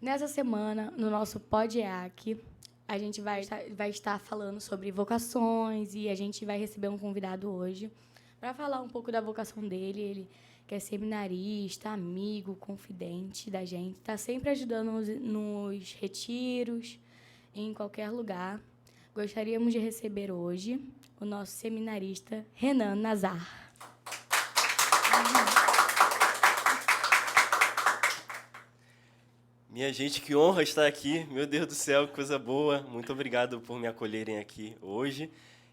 Nessa semana, no nosso PodEAC, a gente vai estar falando sobre vocações e a gente vai receber um convidado hoje para falar um pouco da vocação dele. Ele que é seminarista, amigo, confidente da gente, está sempre ajudando nos retiros, em qualquer lugar. Gostaríamos de receber hoje o nosso seminarista Renan Nazar. Minha gente, que honra estar aqui. Meu Deus do céu, que coisa boa. Muito obrigado por me acolherem aqui hoje.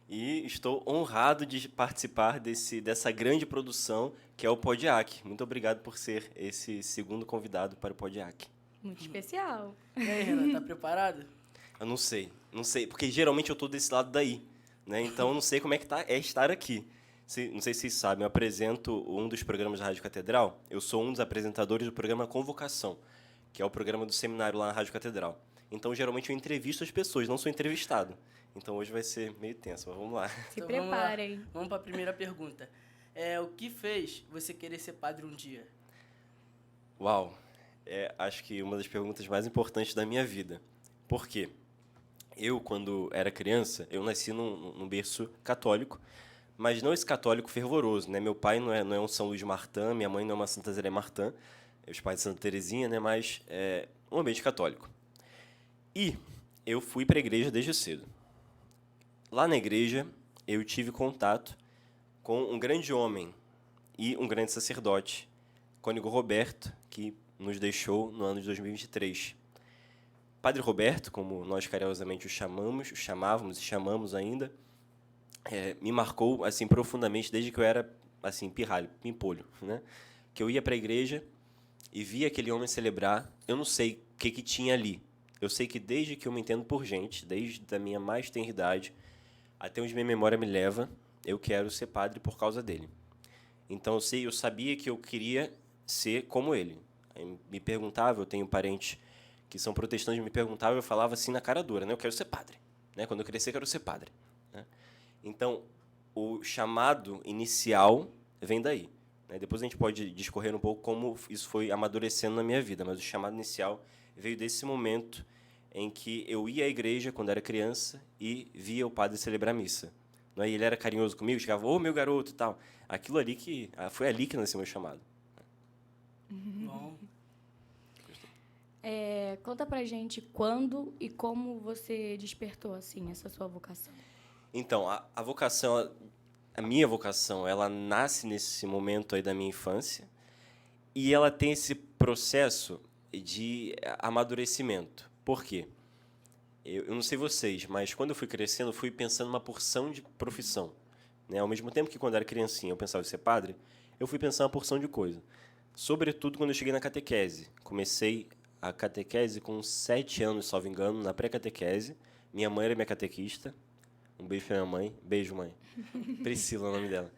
E estou honrado de participar dessa grande produção que é o PodEAC. Muito obrigado por ser esse segundo convidado para o PodEAC. Muito especial. E aí, Renan, tá preparado? Eu não sei, porque geralmente eu estou desse lado daí, né? Então eu não sei como é que é estar aqui. Não sei se vocês sabem, eu apresento um dos programas da Rádio Catedral. Eu sou um dos apresentadores do programa Convocação, que é o programa do seminário lá na Rádio Catedral. Então, geralmente, eu entrevisto as pessoas, não sou entrevistado. Então, hoje vai ser meio tenso, mas vamos lá. Se Então, preparem. Vamos para a primeira pergunta. O que fez você querer ser padre um dia? Uau! Acho que uma das perguntas mais importantes da minha vida. Por quê? Eu, quando era criança, eu nasci num berço católico, mas não esse católico fervoroso, né? Meu pai não é um São Luís Martã, minha mãe não é uma Santa Zélia Martã, os pais de Santa Teresinha, né? Mas é um ambiente católico. E eu fui para a igreja desde cedo. Lá na igreja, eu tive contato com um grande homem e um grande sacerdote, Cônego Roberto, que nos deixou no ano de 2023. Padre Roberto, como nós carinhosamente o chamávamos e chamamos ainda, me marcou assim profundamente desde que eu era assim pirralho, pimpolho, né? Que eu ia para a igreja e via aquele homem celebrar. Eu não sei o que tinha ali. Eu sei que desde que eu me entendo por gente, desde a minha mais tenra idade, até onde minha memória me leva, eu quero ser padre por causa dele. Então eu sabia que eu queria ser como ele. Aí me perguntava, eu tenho parentes que são protestantes, me perguntavam, eu falava assim na cara dura, né? Eu quero ser padre, né? Quando eu crescer, eu quero ser padre, né? Então, o chamado inicial vem daí. Depois a gente pode discorrer um pouco como isso foi amadurecendo na minha vida, mas o chamado inicial veio desse momento em que eu ia à igreja quando era criança e via o padre celebrar a missa. E ele era carinhoso comigo, chegava, ô meu garoto e tal. Aquilo ali foi ali que nasceu meu chamado. Bom, Conta pra gente quando e como você despertou assim essa sua vocação. Então, a vocação, a minha vocação, ela nasce nesse momento aí da minha infância e ela tem esse processo de amadurecimento. Por quê? Eu não sei vocês, mas quando eu fui crescendo, eu fui pensando uma porção de profissão, né? Ao mesmo tempo que quando eu era criancinha eu pensava em ser padre, eu fui pensando uma porção de coisa. Sobretudo quando eu cheguei na catequese. Comecei a catequese com 7 anos, salvo engano, na pré-catequese. Minha mãe era minha catequista. Um beijo pra minha mãe. Beijo, mãe. Priscila é o nome dela.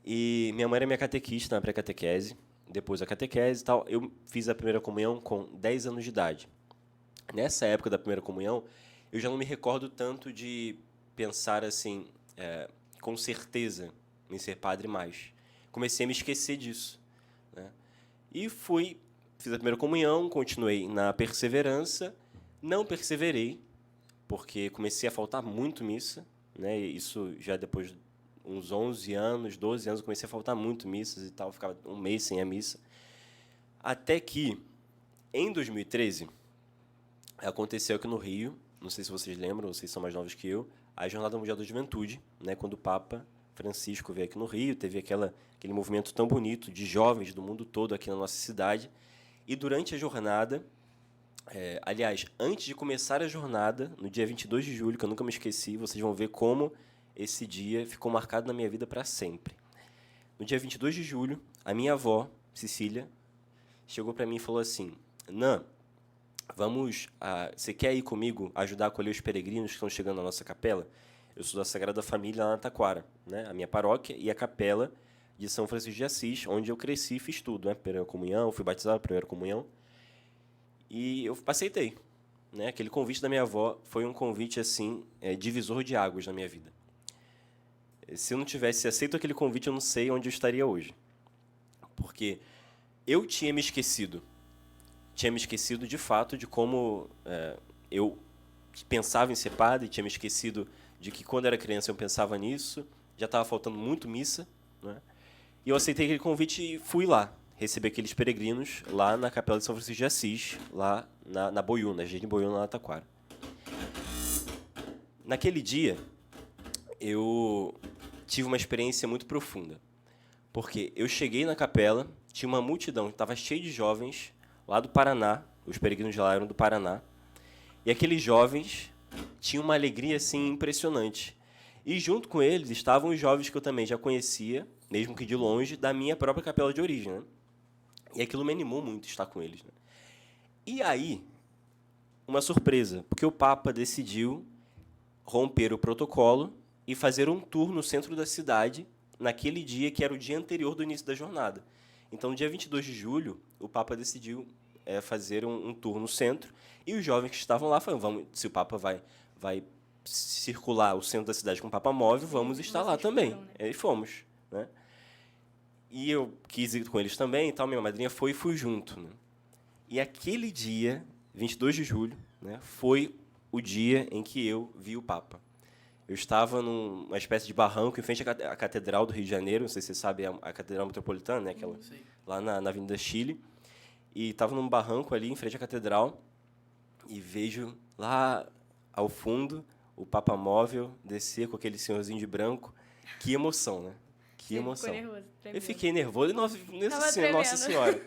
E minha mãe era minha catequista na pré-catequese. Depois da catequese e tal. Eu fiz a primeira comunhão com 10 anos de idade. Nessa época da primeira comunhão, eu já não me recordo tanto de pensar assim, com certeza, em ser padre mais. Comecei a me esquecer disso, né? E fiz a primeira comunhão, continuei na perseverança, não perseverei, porque comecei a faltar muito missa, né? E isso já depois de uns 11 anos, 12 anos, eu comecei a faltar muito missas e tal, ficava um mês sem a missa. Até que, em 2013, aconteceu aqui no Rio, não sei se vocês lembram, vocês são mais novos que eu, a Jornada Mundial da Juventude, né? Quando o Papa Francisco veio aqui no Rio, teve aquele movimento tão bonito de jovens do mundo todo aqui na nossa cidade. E durante a jornada, aliás, antes de começar a jornada, no dia 22 de julho, que eu nunca me esqueci, vocês vão ver como esse dia ficou marcado na minha vida para sempre. No dia 22 de julho, a minha avó, Cecília, chegou para mim e falou assim: Nan, você quer ir comigo ajudar a acolher os peregrinos que estão chegando na nossa capela? Eu sou da Sagrada Família lá na Taquara, né? A minha paróquia e a capela de São Francisco de Assis, onde eu cresci e fiz tudo, né? Primeira comunhão, fui batizado na primeira comunhão. E eu aceitei, né? Aquele convite da minha avó foi um convite assim, divisor de águas na minha vida. Se eu não tivesse aceito aquele convite, eu não sei onde eu estaria hoje. Porque eu tinha me esquecido tinha me esquecido, de fato, de como eu pensava em ser padre, tinha me esquecido de que, quando era criança, eu pensava nisso, já estava faltando muito missa, né? E eu aceitei aquele convite e fui lá, receber aqueles peregrinos lá na Capela de São Francisco de Assis, lá na Boiúna, Jardim Boiúna, na Taquara. Naquele dia, eu tive uma experiência muito profunda, porque eu cheguei na capela, tinha uma multidão, estava cheio de jovens lá do Paraná, os peregrinos de lá eram do Paraná, e aqueles jovens tinham uma alegria assim impressionante. E junto com eles estavam os jovens que eu também já conhecia, mesmo que de longe, da minha própria capela de origem, né? E aquilo me animou muito estar com eles, né? E aí, uma surpresa, porque o Papa decidiu romper o protocolo e fazer um tour no centro da cidade naquele dia, que era o dia anterior do início da jornada. Então, no dia 22 de julho, o Papa decidiu fazer um tour no centro, e os jovens que estavam lá falaram, se o Papa vai circular o centro da cidade com o Papa móvel, vamos estar lá também. Foram, né? E fomos, né? E eu quis ir com eles também, e tal, minha madrinha foi e fui junto, né? E aquele dia, 22 de julho, né, foi o dia em que eu vi o Papa. Eu estava numa espécie de barranco em frente à Catedral do Rio de Janeiro, não sei se você sabe, a Catedral Metropolitana, né, aquela, lá na Avenida Chile, e estava num barranco ali em frente à Catedral, e vejo lá ao fundo o Papa móvel descer com aquele senhorzinho de branco. Que emoção, né? Que emoção. Ficou nervoso, Eu fiquei nervoso. Nossa Senhora.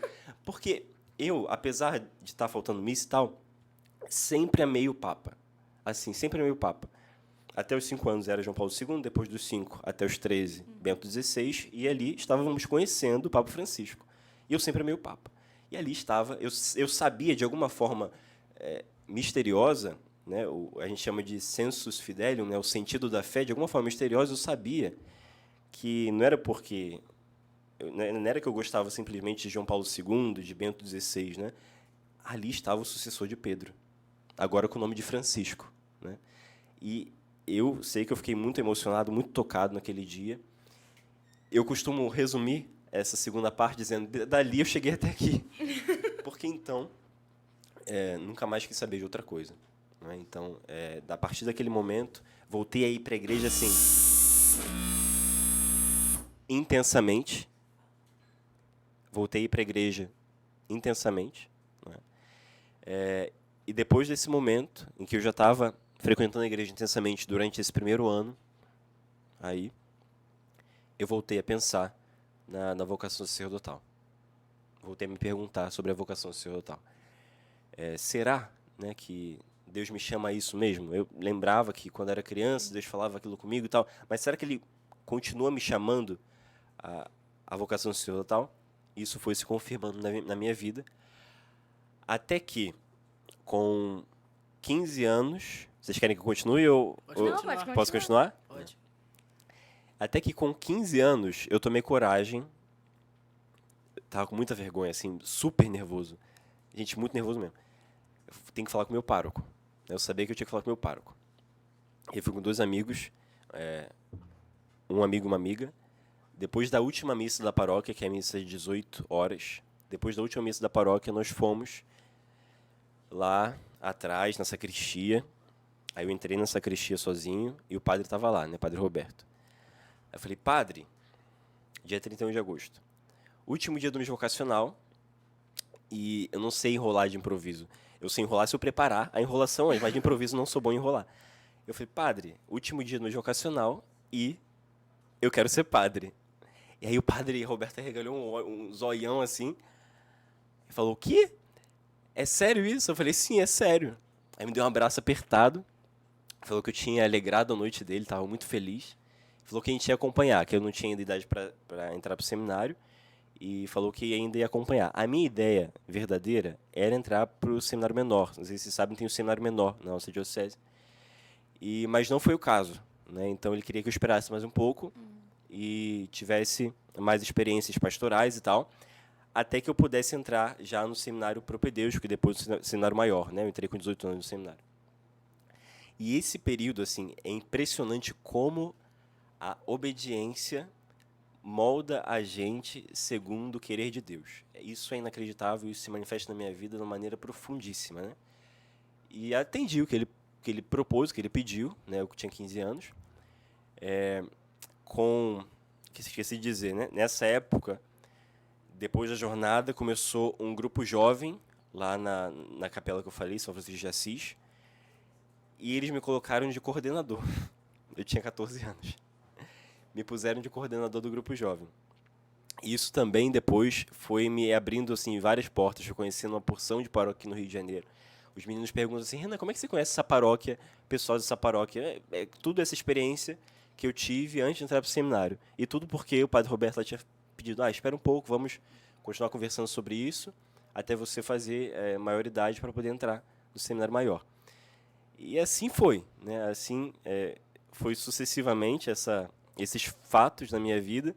Porque eu, apesar de estar faltando missa e tal, sempre amei o Papa. Assim, sempre amei o Papa. Até os 5 anos era João Paulo II, depois dos 5 até os 13, Bento XVI, e ali estávamos conhecendo o Papa Francisco. E eu sempre amei o Papa. E ali estava, eu sabia, de alguma forma misteriosa, né, a gente chama de sensus fidelium, né, o sentido da fé, de alguma forma misteriosa, eu sabia que não era porque... Não era que eu gostava simplesmente de João Paulo II, de Bento XVI, né? Ali estava o sucessor de Pedro, agora com o nome de Francisco, né? E eu sei que eu fiquei muito emocionado, muito tocado naquele dia. Eu costumo resumir essa segunda parte dizendo, dali eu cheguei até aqui. Porque, então, nunca mais quis saber de outra coisa, né? Então, a partir daquele momento, voltei a ir para a igreja assim, intensamente. Voltei para a igreja intensamente, né? E depois desse momento, em que eu já estava frequentando a igreja intensamente durante esse primeiro ano, aí eu voltei a pensar na vocação sacerdotal. Voltei a me perguntar sobre a vocação sacerdotal. Será, né, que Deus me chama a isso mesmo? Eu lembrava que, quando era criança, Deus falava aquilo comigo e tal, mas será que Ele continua me chamando a vocação sacerdotal? Isso foi se confirmando na minha vida, até que, com 15 anos... Vocês querem que eu continue ou Pode continuar. posso continuar? Pode. Até que, com 15 anos, eu tomei coragem. Tava com muita vergonha, assim, super nervoso. Gente, muito nervoso mesmo. Eu tenho que falar com o meu pároco. Eu sabia que eu tinha que falar com o meu pároco. Eu fui com 2 amigos, um amigo e uma amiga. Depois da última missa da paróquia, que é a missa de 18 horas, depois da última missa da paróquia, nós fomos lá atrás, na sacristia. Aí eu entrei na sacristia sozinho e o padre estava lá, né, Padre Roberto. Aí eu falei, padre, dia 31 de agosto, último dia do mês vocacional, e eu não sei enrolar de improviso. Eu sei enrolar se eu preparar a enrolação, mas de improviso não sou bom em enrolar. Eu falei, padre, último dia do mês vocacional e eu quero ser padre. E aí o padre Roberto regalhou um zoião assim e falou, o quê? É sério isso? Eu falei, sim, é sério. Aí me deu um abraço apertado, falou que eu tinha alegrado a noite dele, estava muito feliz. Falou que a gente ia acompanhar, que eu não tinha ainda idade para entrar para o seminário, e falou que ainda ia acompanhar. A minha ideia verdadeira era entrar para o seminário menor. Não sei se vocês sabem, tem o seminário menor na nossa diocese. Mas não foi o caso, né? Então ele queria que eu esperasse mais um pouco e tivesse mais experiências pastorais e tal, até que eu pudesse entrar já no seminário propedêutico, e depois no seminário maior, né? Eu entrei com 18 anos no seminário. E esse período, assim, é impressionante como a obediência molda a gente segundo o querer de Deus. Isso é inacreditável, isso se manifesta na minha vida de uma maneira profundíssima, né? E atendi o que ele propôs, o que ele pediu, né? Eu tinha 15 anos. Que esqueci de dizer, né? Nessa época, depois da jornada, começou um grupo jovem lá na capela que eu falei, São Francisco de Assis, e eles me colocaram de coordenador. Eu tinha 14 anos. Me puseram de coordenador do grupo jovem. E isso também depois foi me abrindo assim várias portas, eu conhecendo uma porção de paróquia aqui no Rio de Janeiro. Os meninos perguntam assim: Renan, como é que você conhece essa paróquia, pessoal dessa paróquia? Tudo essa experiência que eu tive antes de entrar para o seminário. E tudo porque o padre Roberto lá tinha pedido: espera um pouco, vamos continuar conversando sobre isso, até você fazer maioridade para poder entrar no seminário maior. E assim foi, né? Assim foi sucessivamente esses fatos na minha vida,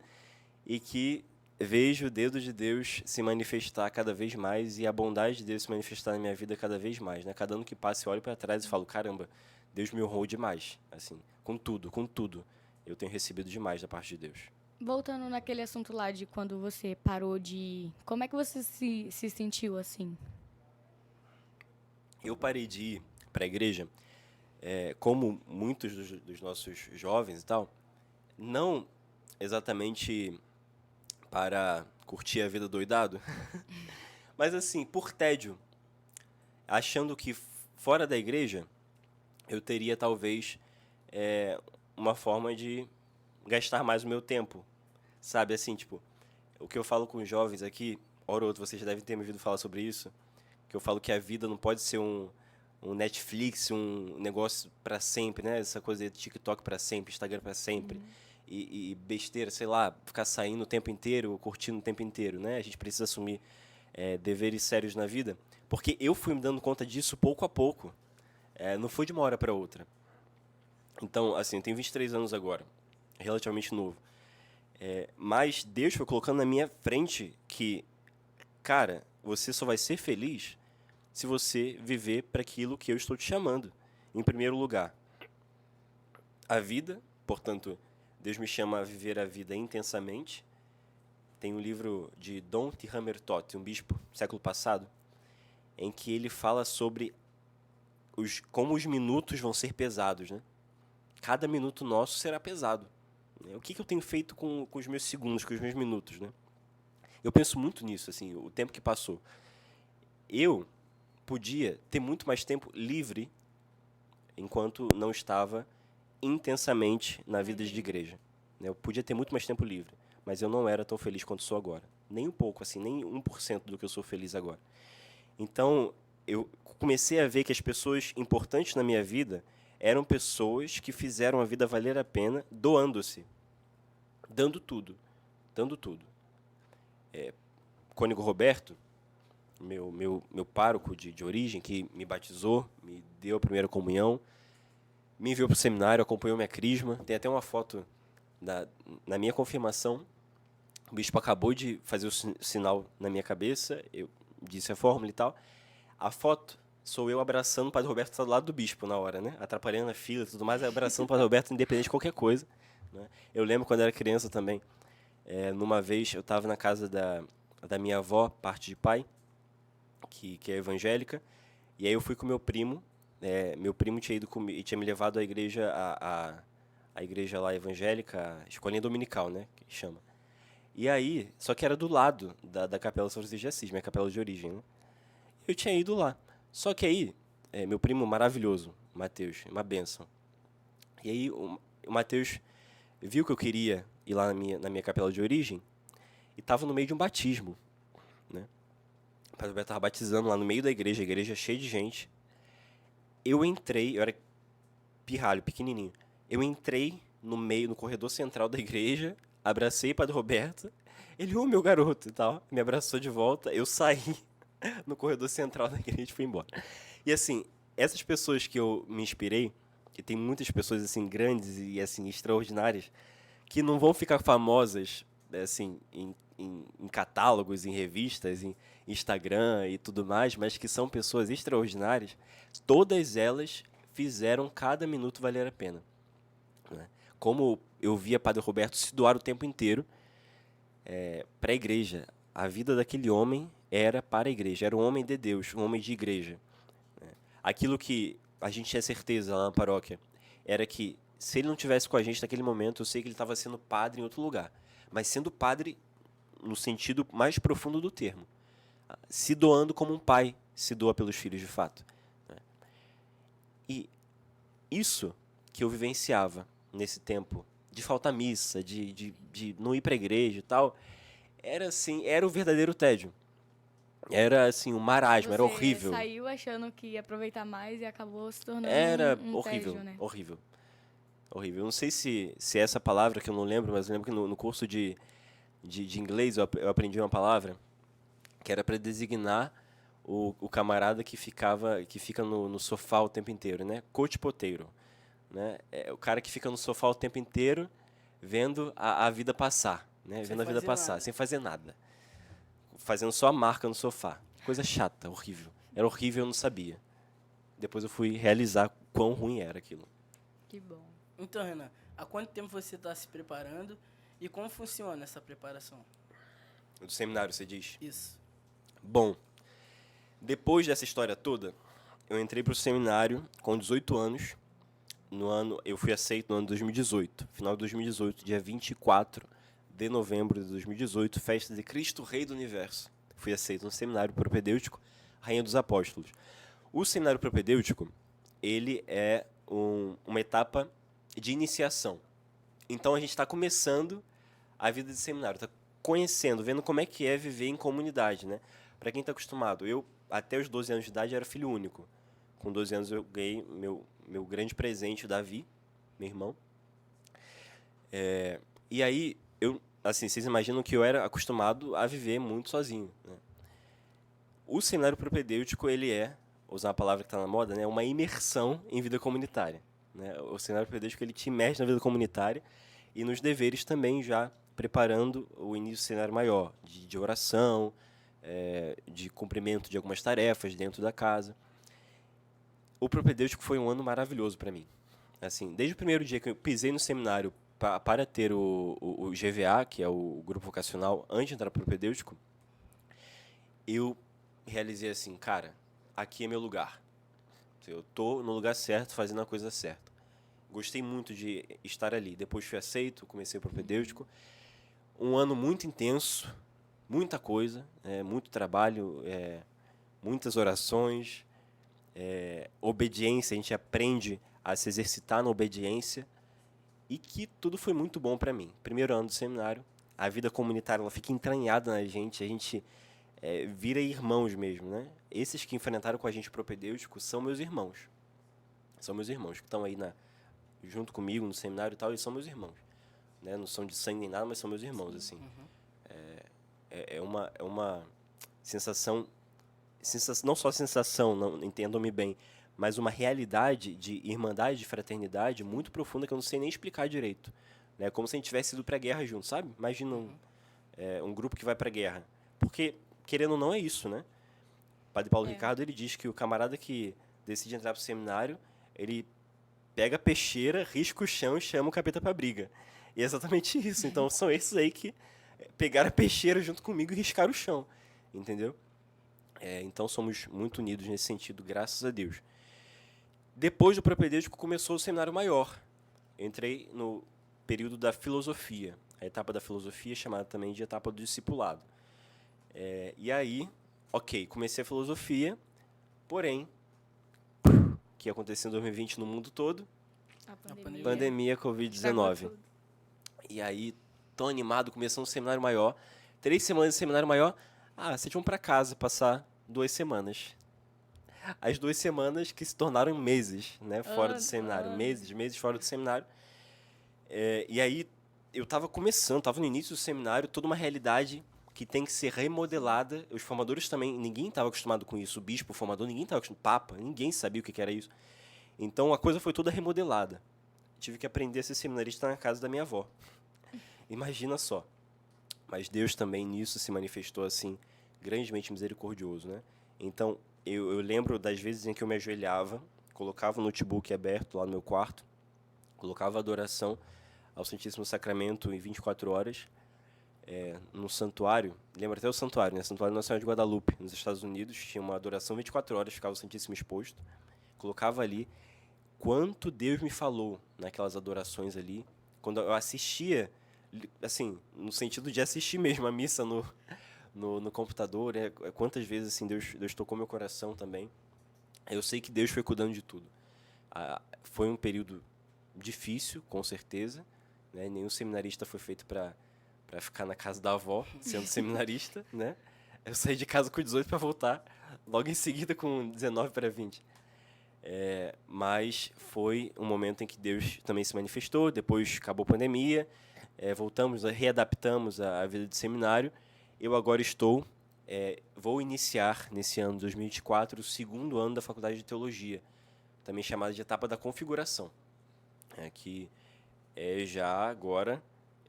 e que vejo o dedo de Deus se manifestar cada vez mais e a bondade de Deus se manifestar na minha vida cada vez mais, né? Cada ano que passa eu olho para trás e falo: caramba, Deus me honrou demais, assim, com tudo. Eu tenho recebido demais da parte de Deus. Voltando naquele assunto lá de quando você parou de... Como é que você se sentiu assim? Eu parei de ir para a igreja, como muitos dos nossos jovens e tal, não exatamente para curtir a vida doidado, mas assim, por tédio, achando que fora da igreja eu teria talvez uma forma de gastar mais o meu tempo, sabe? Assim, tipo, o que eu falo com os jovens aqui, hora ou outra vocês já devem ter me ouvido falar sobre isso, que eu falo que a vida não pode ser um Netflix, um negócio para sempre, né? Essa coisa de TikTok para sempre, Instagram para sempre. E besteira, sei lá, ficar saindo o tempo inteiro, curtindo o tempo inteiro, né? A gente precisa assumir deveres sérios na vida, porque eu fui me dando conta disso pouco a pouco. Não foi de uma hora para outra. Então, assim, eu tenho 23 anos agora, relativamente novo. Mas Deus foi colocando na minha frente que, cara, você só vai ser feliz se você viver para aquilo que eu estou te chamando. Em primeiro lugar, a vida, portanto, Deus me chama a viver a vida intensamente. Tem um livro de Dom Tihamer Tot, um bispo do século passado, em que ele fala sobre como os minutos vão ser pesados, né? Cada minuto nosso será pesado. O que eu tenho feito com os meus segundos, com os meus minutos, né? Eu penso muito nisso, assim, o tempo que passou. Eu podia ter muito mais tempo livre enquanto não estava intensamente na vida de igreja. Eu podia ter muito mais tempo livre, mas eu não era tão feliz quanto sou agora. Nem um pouco, assim, nem 1% do que eu sou feliz agora. Então, eu comecei a ver que as pessoas importantes na minha vida eram pessoas que fizeram a vida valer a pena doando-se, dando tudo. Cônigo Roberto, meu pároco de origem, que me batizou, me deu a primeira comunhão, me enviou para o seminário, acompanhou minha crisma. Tem até uma foto na minha confirmação. O bispo acabou de fazer o sinal na minha cabeça, eu disse a fórmula e tal. A foto sou eu abraçando o padre Roberto, que está do lado do bispo na hora, né? Atrapalhando a fila e tudo mais, abraçando o padre Roberto, independente de qualquer coisa, né? Eu lembro quando eu era criança também, numa vez eu estava na casa da minha avó, parte de pai, que é evangélica, e aí eu fui com meu primo. Meu primo tinha ido comigo e tinha me levado à igreja, a igreja lá evangélica, a escolinha dominical, né, que chama. E aí, só que era do lado da Capela São Francisco de Assis, minha capela de origem, né? Eu tinha ido lá. Só que aí, meu primo maravilhoso, Mateus, uma bênção. E aí o Mateus viu que eu queria ir lá na minha capela de origem e estava no meio de um batismo, né? O padre Roberto estava batizando lá no meio da igreja, a igreja cheia de gente. Eu entrei, eu era pirralho, pequenininho. Eu entrei no corredor central da igreja, abracei o padre Roberto, ele, meu garoto e tal, me abraçou de volta, eu saí no corredor central da igreja e fui embora. E assim, essas pessoas que eu me inspirei, que tem muitas pessoas assim grandes e assim extraordinárias, que não vão ficar famosas assim em catálogos, em revistas, em Instagram e tudo mais, mas que são pessoas extraordinárias, todas elas fizeram cada minuto valer a pena, né? Como eu via Padre Roberto se doar o tempo inteiro, para a igreja. A vida daquele homem era para a igreja, era um homem de Deus, um homem de igreja. Aquilo que a gente tinha certeza lá na paróquia era que, se ele não tivesse com a gente naquele momento, eu sei que ele estava sendo padre em outro lugar, mas sendo padre no sentido mais profundo do termo, se doando como um pai se doa pelos filhos de fato. E isso que eu vivenciava nesse tempo de faltar missa, de não ir para a igreja e tal, era assim, era o verdadeiro tédio. Era assim, um marasmo, era Você horrível. saiu achando que ia aproveitar mais e acabou se tornando Era um horrível, tédio, né? horrível. Horrível. Eu não sei se é essa palavra que eu não lembro, mas eu lembro que no curso de inglês eu aprendi uma palavra que era para designar o camarada que fica no sofá o tempo inteiro, né? Coach poteiro, né? É o cara que fica no sofá o tempo inteiro vendo a vida passar, né? Sem Vendo a vida fazer passar, nada. sem fazer nada. Fazendo só a marca no sofá. Coisa chata, horrível. Era horrível, eu não sabia. Depois eu fui realizar quão ruim era aquilo. Que bom. Então, Renan, há quanto tempo você está se preparando e como funciona essa preparação? Do seminário, você diz? Isso. Bom, depois dessa história toda, eu entrei para o seminário com 18 anos. Eu fui aceito no ano de 2018, final de 2018, dia 24 de novembro de 2018, festa de Cristo Rei do Universo. Fui aceito no seminário propedêutico Rainha dos Apóstolos. O seminário propedêutico, ele é uma etapa de iniciação. Então a gente está começando a vida de seminário, está conhecendo, vendo como é que é viver em comunidade, né? Para quem está acostumado, eu até os 12 anos de idade era filho único. Com 12 anos eu ganhei meu grande presente, o Davi, meu irmão. E aí, assim, vocês imaginam que eu era acostumado a viver muito sozinho, né? O seminário propedêutico, ele é, usar uma palavra que está na moda, né, uma imersão em vida comunitária, né? O seminário propedêutico, ele te imerge na vida comunitária e nos deveres também, já preparando o início do seminário maior, de oração, de cumprimento de algumas tarefas dentro da casa. O propedêutico foi um ano maravilhoso para mim. Assim, desde o primeiro dia que eu pisei no seminário para ter o GVA, que é o grupo vocacional, antes de entrar para o propedêutico, eu realizei assim, cara, aqui é meu lugar. Eu tô no lugar certo, fazendo a coisa certa. Gostei muito de estar ali. Depois fui aceito, comecei o propedêutico. Um ano muito intenso, muita coisa, muito trabalho, muitas orações, obediência. A gente aprende a se exercitar na obediência. E que tudo foi muito bom para mim. Primeiro ano do seminário, a vida comunitária ela fica entranhada na gente, a gente vira irmãos mesmo, né? Esses que enfrentaram com a gente o propedêutico são meus irmãos. São meus irmãos que estão aí junto comigo no seminário e tal, eles são meus irmãos. Né? Não são de sangue nem nada, mas são meus irmãos, assim. É uma sensação, não só sensação, não entendam-me bem, mas uma realidade de irmandade, de fraternidade muito profunda que eu não sei nem explicar direito. Né? Como se a gente tivesse ido para a guerra junto, sabe? Imagina um grupo que vai para a guerra. Porque, querendo ou não, é isso, né? O Padre Paulo Ricardo, ele diz que o camarada que decide entrar para o seminário, ele pega a peixeira, risca o chão e chama o capeta para briga. E é exatamente isso. Então, são esses aí que pegaram a peixeira junto comigo e riscaram o chão. Entendeu? Então, somos muito unidos nesse sentido, graças a Deus. Depois do propedêutico, começou o seminário maior. Eu entrei no período da filosofia. A etapa da filosofia, chamada também de etapa do discipulado. E aí, ok, comecei a filosofia, porém, o que aconteceu em 2020 no mundo todo? A Pandemia Estragou Covid-19. tudo. E aí, tão animado, começando um seminário maior. 3 semanas de seminário maior. Vocês vão para casa passar 2 semanas. As 2 semanas que se tornaram meses, né, fora do seminário. Meses fora do seminário. E aí, eu estava no início do seminário, toda uma realidade que tem que ser remodelada. Os formadores também, ninguém estava acostumado com isso. O bispo, o formador, ninguém estava acostumado. Papa, ninguém sabia o que era isso. Então, a coisa foi toda remodelada. Tive que aprender a ser seminarista na casa da minha avó. Imagina só. Mas Deus também nisso se manifestou assim, grandemente misericordioso, né? Então, eu lembro das vezes em que eu me ajoelhava, colocava o notebook aberto lá no meu quarto, colocava a adoração ao Santíssimo Sacramento em 24 horas no santuário, lembra até o santuário, né? Santuário Nacional de Guadalupe, nos Estados Unidos, tinha uma adoração 24 horas, ficava o Santíssimo exposto, colocava ali quanto Deus me falou naquelas adorações ali, quando eu assistia, assim, no sentido de assistir mesmo a missa no computador, né? Quantas vezes assim Deus tocou meu coração também. Eu sei que Deus foi cuidando de tudo. Foi um período difícil, com certeza, né? Nenhum seminarista foi feito para ficar na casa da avó, sendo seminarista, né? Eu saí de casa com 18 para voltar, logo em seguida com 19 para 20. Mas foi um momento em que Deus também se manifestou, depois acabou a pandemia, voltamos, readaptamos a vida de seminário. Eu agora vou iniciar nesse ano, 2024, o segundo ano da Faculdade de Teologia, também chamada de etapa da configuração, que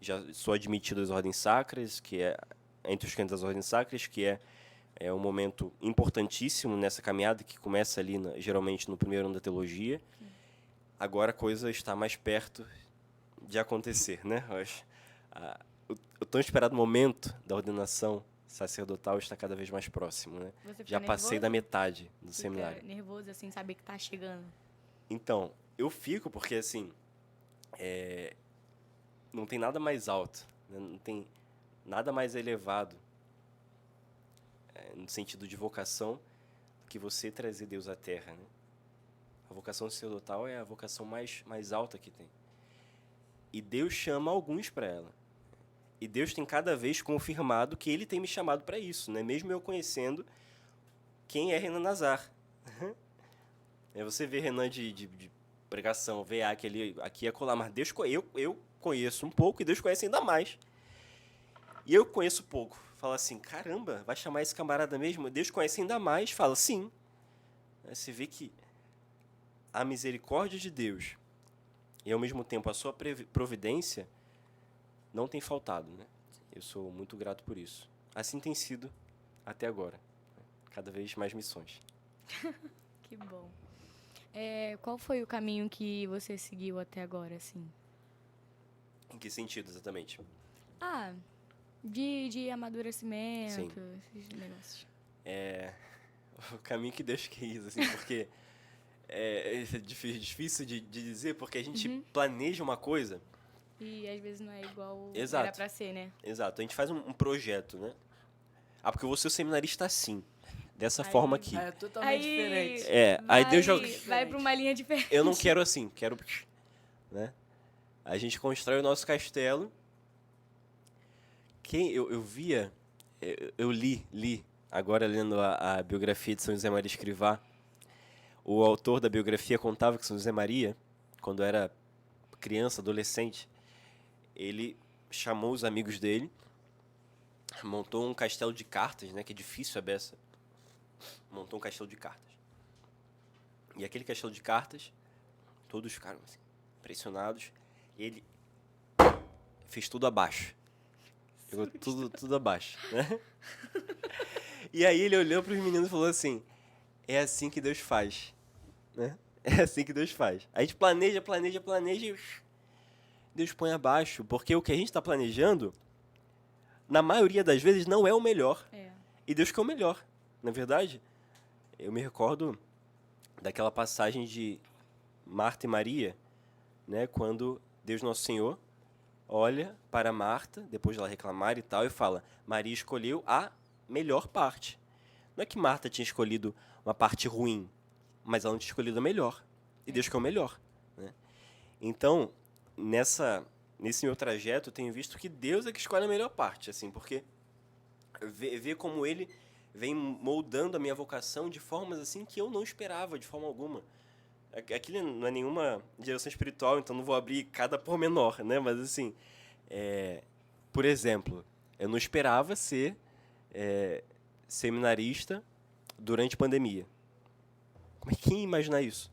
já sou admitido às ordens sacras, que é entre os cantos das ordens sacras, que é um momento importantíssimo nessa caminhada que começa ali, geralmente, no primeiro ano da teologia. Agora a coisa está mais perto de acontecer, né? O tão esperado momento da ordenação sacerdotal está cada vez mais próximo, né? Já passei da metade do seminário. Fica nervoso, assim, saber que está chegando? Então, eu fico porque, assim, não tem nada mais alto, né? Não tem nada mais elevado, no sentido de vocação, do que você trazer Deus à Terra, né? A vocação sacerdotal é a vocação mais alta que tem. E Deus chama alguns para ela. E Deus tem cada vez confirmado que Ele tem me chamado para isso, né? Mesmo eu conhecendo quem é Renan Nazar. Você vê Renan de pregação, vê aqui e acolá, mas eu conheço um pouco e Deus conhece ainda mais. E eu conheço pouco. Fala assim, caramba, vai chamar esse camarada mesmo? Deus conhece ainda mais? Fala, sim. Você vê que a misericórdia de Deus e, ao mesmo tempo, a sua providência não tem faltado, né? Eu sou muito grato por isso. Assim tem sido até agora. Cada vez mais missões. Que bom. Qual foi o caminho que você seguiu até agora, assim? Em que sentido, exatamente? De amadurecimento, Sim. esses negócios. O caminho que Deus quis, assim, porque é difícil de dizer, porque a gente planeja uma coisa. E às vezes não é igual Exato. era pra ser, né? Exato. A gente faz um projeto, né? Porque eu vou ser seminarista assim, dessa forma aqui. É totalmente diferente. Aí Deus vai pra uma linha diferente. Eu não quero assim, quero, né? A gente constrói o nosso castelo. Eu via, eu li, agora lendo a biografia de São José Maria Escrivá, o autor da biografia contava que São José Maria, quando era criança, adolescente, ele chamou os amigos dele, montou um castelo de cartas, né, que é difícil a beça, montou um castelo de cartas. E aquele castelo de cartas, todos ficaram assim, impressionados, e ele fez tudo abaixo. Jogou tudo abaixo, né? E aí ele olhou para os meninos e falou assim, é assim que Deus faz, né? É assim que Deus faz. A gente planeja e Deus põe abaixo, porque o que a gente está planejando, na maioria das vezes, não é o melhor. E Deus quer o melhor, não é verdade? Eu me recordo daquela passagem de Marta e Maria, né? Quando Deus Nosso Senhor olha para Marta, depois de ela reclamar e tal, e fala, Maria escolheu a melhor parte. Não é que Marta tinha escolhido uma parte ruim, mas ela não tinha escolhido a melhor. E Deus quer o melhor, né? Então, nesse meu trajeto, eu tenho visto que Deus é que escolhe a melhor parte, assim, porque ver como Ele vem moldando a minha vocação de formas assim que eu não esperava, de forma alguma. Aquilo não é nenhuma direção espiritual, então não vou abrir cada pormenor, né? Mas, assim, por exemplo, eu não esperava ser seminarista durante a pandemia. Como é que ia imaginar isso?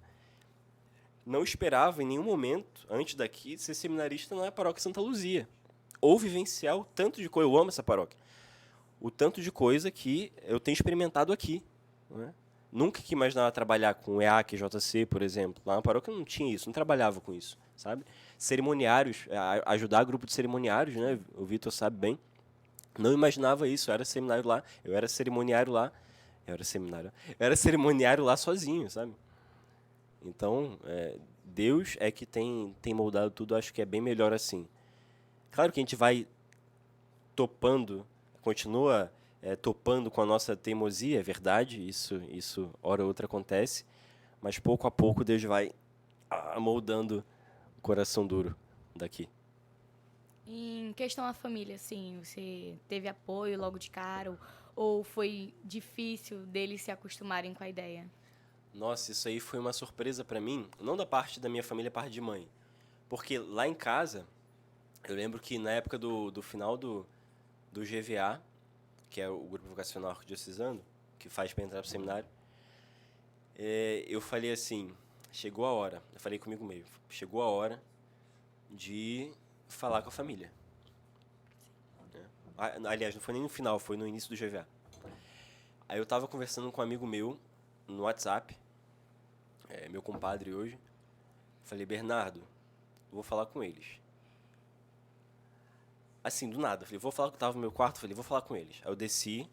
Não esperava em nenhum momento, antes daqui, ser seminarista na paróquia Santa Luzia. Ou vivenciar o tanto de coisa, eu amo essa paróquia, o tanto de coisa que eu tenho experimentado aqui, né? Nunca que imaginava trabalhar com EAC, JC, por exemplo. Lá na paróquia não tinha isso, não trabalhava com isso, sabe? Cerimoniários, ajudar grupo de cerimoniários, né? O Vitor sabe bem. Não imaginava isso, eu era seminário lá, eu era cerimoniário lá, eu era cerimoniário lá sozinho, sabe? Então, Deus é que tem moldado tudo, acho que é bem melhor assim. Claro que a gente vai topando, continua topando com a nossa teimosia, é verdade, isso hora ou outra acontece, mas pouco a pouco Deus vai moldando o coração duro daqui. Em questão à família, assim, você teve apoio logo de cara ou foi difícil deles se acostumarem com a ideia? Nossa, isso aí foi uma surpresa para mim, não da parte da minha família, parte de mãe. Porque lá em casa, eu lembro que na época do final do GVA, que é o Grupo Vocacional Arquidiocesano, que faz para entrar para o seminário, eu falei assim, chegou a hora, eu falei comigo mesmo, chegou a hora de falar com a família. Aliás, não foi nem no final, foi no início do GVA. Aí eu estava conversando com um amigo meu no WhatsApp, meu compadre hoje. Falei, Bernardo, eu vou falar com eles. Assim, do nada. Falei, vou falar que eu estava no meu quarto, falei, vou falar com eles. Aí eu desci,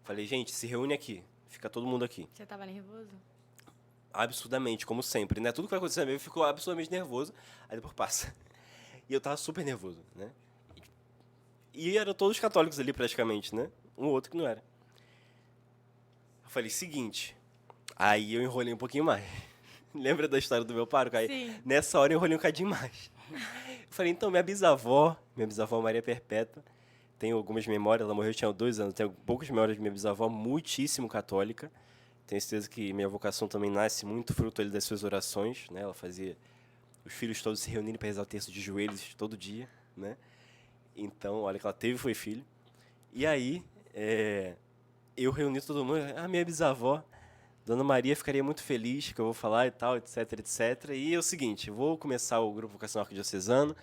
falei, gente, se reúne aqui, fica todo mundo aqui. Você estava nervoso? Absurdamente, como sempre, né? Tudo que vai acontecer eu fico absurdamente nervoso, aí depois passa. E eu tava super nervoso, né? E eram todos católicos ali, praticamente, né? Um ou outro que não era. Eu falei, seguinte, aí eu enrolei um pouquinho mais. Lembra da história do meu pároco? Aí, Sim. nessa hora eu enrolei um cadinho mais. Eu falei, então, minha bisavó Maria Perpétua, tenho algumas memórias, ela morreu, eu tinha 2 anos, tenho poucas memórias de minha bisavó, muitíssimo católica. Tenho certeza que minha vocação também nasce muito fruto ali das suas orações, né? Ela fazia os filhos todos se reunirem para rezar o terço de joelhos todo dia, né? Então, olha que ela teve foi filho. E aí, eu reuni todo mundo, a minha bisavó, Dona Maria, ficaria muito feliz que eu vou falar e tal, etc, etc. E é o seguinte, vou começar o Grupo Vocacional Arquidiocesano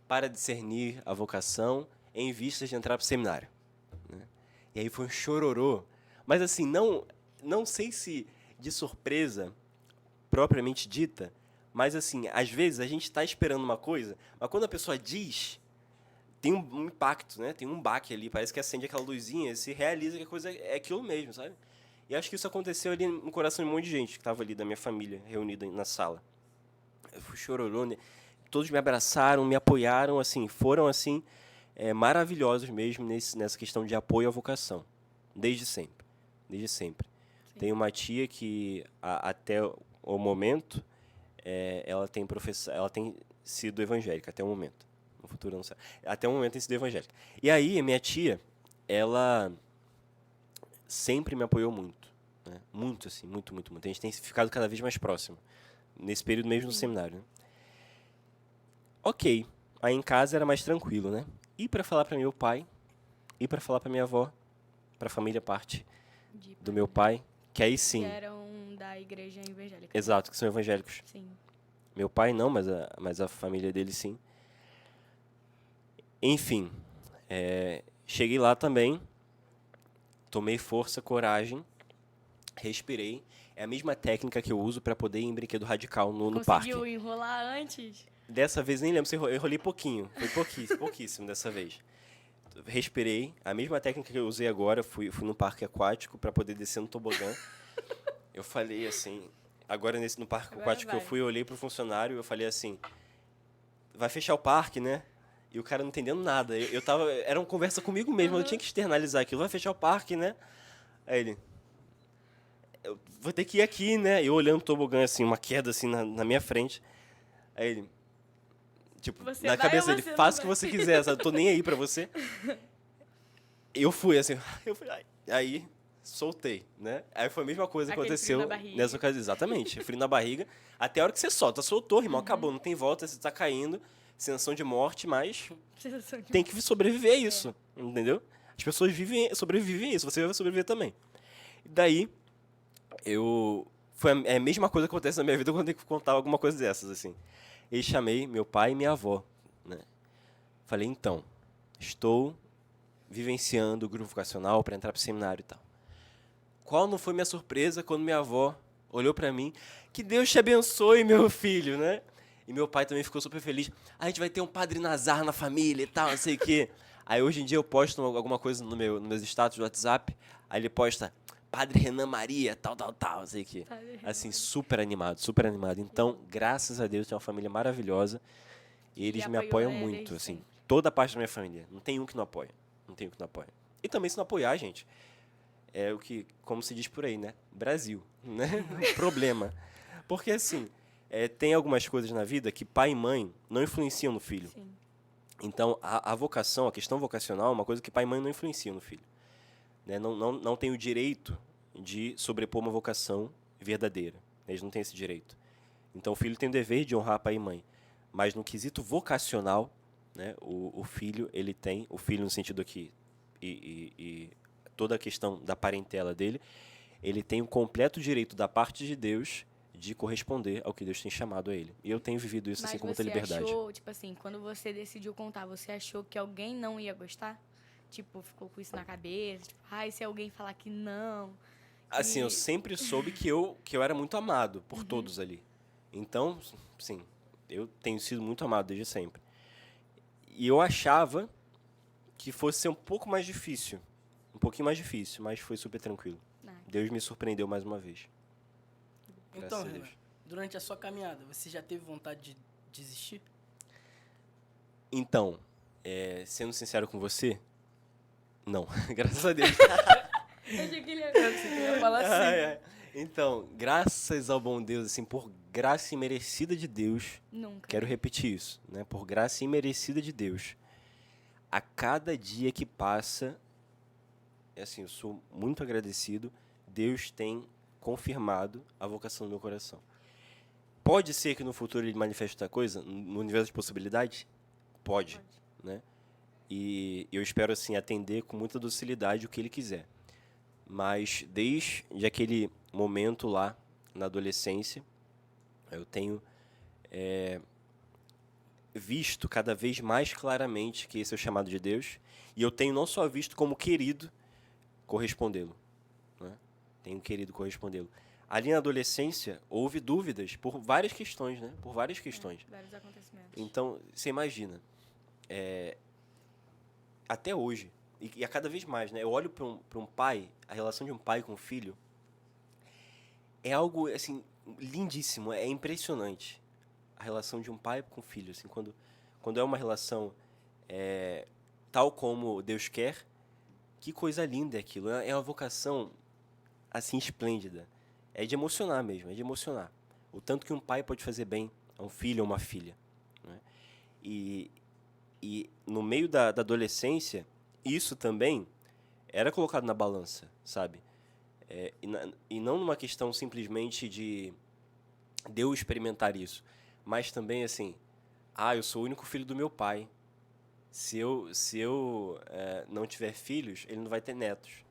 para discernir a vocação em vistas de entrar para o seminário. Né? E aí foi um chororô. Mas assim, não sei se de surpresa propriamente dita, mas assim, às vezes a gente está esperando uma coisa, mas quando a pessoa diz, tem um impacto, né? Tem um baque ali, parece que acende aquela luzinha, se realiza que a coisa é aquilo mesmo, sabe? E acho que isso aconteceu ali no coração de um monte de gente que estava ali da minha família, reunida na sala. Eu fui chororô, né? Todos me abraçaram, me apoiaram, assim, foram assim maravilhosos mesmo nessa questão de apoio à vocação, desde sempre, desde sempre. Sim. Tenho uma tia que até o momento ela tem sido evangélica até o momento. No futuro não sei. Até o momento tem sido evangélica. E aí minha tia, ela sempre me apoiou muito, né? Muito assim, muito, muito, muito. A gente tem ficado cada vez mais próximo nesse período mesmo no seminário, né? Ok, aí em casa era mais tranquilo, né? E para falar para meu pai, e para falar para minha avó, para a família parte do meu pai, que aí sim. Que eram da igreja evangélica. Exato, que são evangélicos. Sim. Meu pai não, mas a família dele sim. Enfim, cheguei lá também, tomei força, coragem, respirei. É a mesma técnica que eu uso para poder ir em brinquedo radical no parque. Conseguiu enrolar antes? Dessa vez nem lembro se eu enrolei pouquinho. Foi pouquíssimo dessa vez. Respirei. A mesma técnica que eu usei agora, fui no parque aquático para poder descer no tobogã. Eu falei assim, agora no parque aquático que eu fui, eu olhei pro funcionário, eu falei assim, vai fechar o parque, né? E o cara não entendendo nada. Era uma conversa comigo mesmo, eu tinha que externalizar aquilo, vai fechar o parque, né? Aí ele, eu vou ter que ir aqui, né? Eu olhando o tobogã, assim, uma queda assim na minha frente. Aí ele, tipo, você na cabeça dele, faça o que você quiser, sabe? Tô nem aí pra você. Eu fui, assim, aí soltei, né? Aí foi a mesma coisa que aconteceu nessa ocasião. Exatamente, frio na barriga. Até a hora que você solta, soltou, irmão, acabou, não tem volta, você tá caindo, sensação de morte, mas tem que sobreviver a isso, entendeu? As pessoas sobrevivem a isso, você vai sobreviver também. E daí, foi a mesma coisa que acontece na minha vida quando eu tenho que contar alguma coisa dessas, assim. E chamei meu pai e minha avó, né? Falei, então, estou vivenciando o grupo vocacional para entrar para o seminário e tal. Qual não foi minha surpresa quando minha avó olhou para mim? Que Deus te abençoe, meu filho, né? E meu pai também ficou super feliz. A gente vai ter um padre Nazar na família e tal, não sei o quê. Aí hoje em dia eu posto alguma coisa nos meus status do WhatsApp, aí ele posta Padre Renan Maria, tal, sei que. Assim, super animado, super animado. Então, graças a Deus, tem uma família maravilhosa e eles me apoiam muito, assim. Toda a parte da minha família. Não tem um que não apoia. Não tem um que não apoia. E também se não apoiar, gente, é o que, como se diz por aí, né? Brasil, né? Problema. Porque, assim, tem algumas coisas na vida que pai e mãe não influenciam no filho. Sim. Então, a vocação, a questão vocacional é uma coisa que pai e mãe não influenciam no filho. Né? Não tem o direito de sobrepor uma vocação verdadeira. Eles não têm esse direito. Então, o filho tem o dever de honrar pai e mãe. Mas no quesito vocacional, né, o filho, ele tem, o filho no sentido aqui, e toda a questão da parentela dele, ele tem o completo direito da parte de Deus de corresponder ao que Deus tem chamado a ele. E eu tenho vivido isso assim com muita liberdade. Mas você achou, tipo assim, quando você decidiu contar, você achou que alguém não ia gostar? Tipo, ficou com isso na cabeça? Tipo, e se alguém falar que não? Assim, eu sempre soube que eu era muito amado por todos ali. Então, sim, eu tenho sido muito amado desde sempre. E eu achava que fosse ser um pouco mais difícil. Um pouquinho mais difícil, mas foi super tranquilo. Deus me surpreendeu mais uma vez. Então, Renan, durante a sua caminhada, você já teve vontade de desistir? Então, sendo sincero com você, não. Graças a Deus. Eu achei que ele ia falar assim. Então, graças ao bom Deus, assim, por graça imerecida de Deus, Nunca. Quero repetir isso, né? Por graça imerecida de Deus, a cada dia que passa, assim, eu sou muito agradecido, Deus tem confirmado a vocação do meu coração. Pode ser que no futuro ele manifeste outra coisa, no universo de possibilidades? Pode. Né? E eu espero, assim, atender com muita docilidade o que ele quiser. Mas desde aquele momento lá, na adolescência, eu tenho visto cada vez mais claramente que esse é o chamado de Deus, e eu tenho não só visto como querido correspondê-lo. Né? Tenho querido correspondê-lo. Ali na adolescência, houve dúvidas por várias questões, né? Por várias questões. Vários acontecimentos. Então, você imagina, até hoje, e a cada vez mais, né? Eu olho para um pai, a relação de um pai com um filho, é algo, assim, lindíssimo, é impressionante. A relação de um pai com um filho, assim, quando é uma relação tal como Deus quer, que coisa linda é aquilo. É uma vocação, assim, esplêndida. É de emocionar mesmo, é de emocionar. O tanto que um pai pode fazer bem a um filho ou uma filha. Né? E no meio da adolescência, isso também era colocado na balança, sabe? E não numa questão simplesmente de eu experimentar isso, mas também assim, eu sou o único filho do meu pai. Se eu não tiver filhos, ele não vai ter netos.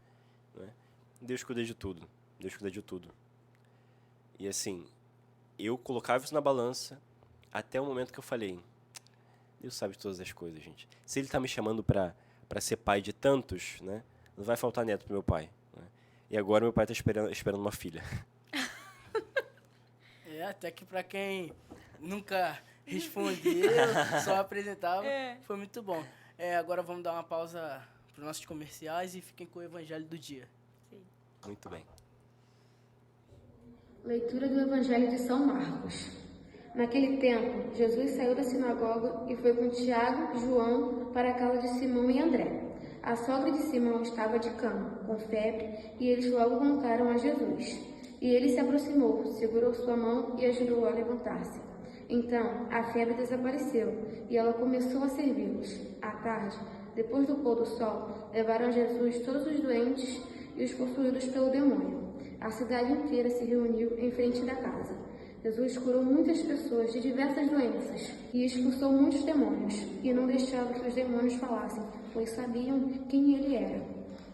Né? Deus cuida de tudo. Deus cuida de tudo. E assim, eu colocava isso na balança até o momento que eu falei, Deus sabe de todas as coisas, gente. Se ele está me chamando para ser pai de tantos, né, não vai faltar neto pro meu pai. Né? E agora meu pai está esperando uma filha. Até que para quem nunca respondeu, só apresentava, foi muito bom. Agora vamos dar uma pausa para os nossos comerciais e fiquem com o Evangelho do Dia. Sim. Muito bem. Leitura do Evangelho de São Marcos. Naquele tempo, Jesus saiu da sinagoga e foi com Tiago, João, para a casa de Simão e André. A sogra de Simão estava de cama, com febre, e eles logo contaram a Jesus. E ele se aproximou, segurou sua mão e ajudou-a a levantar-se. Então, a febre desapareceu, e ela começou a servi-los. À tarde, depois do pôr do sol, levaram a Jesus todos os doentes e os possuídos pelo demônio. A cidade inteira se reuniu em frente da casa. Jesus curou muitas pessoas de diversas doenças e expulsou muitos demônios, e não deixava que os demônios falassem, pois sabiam quem ele era.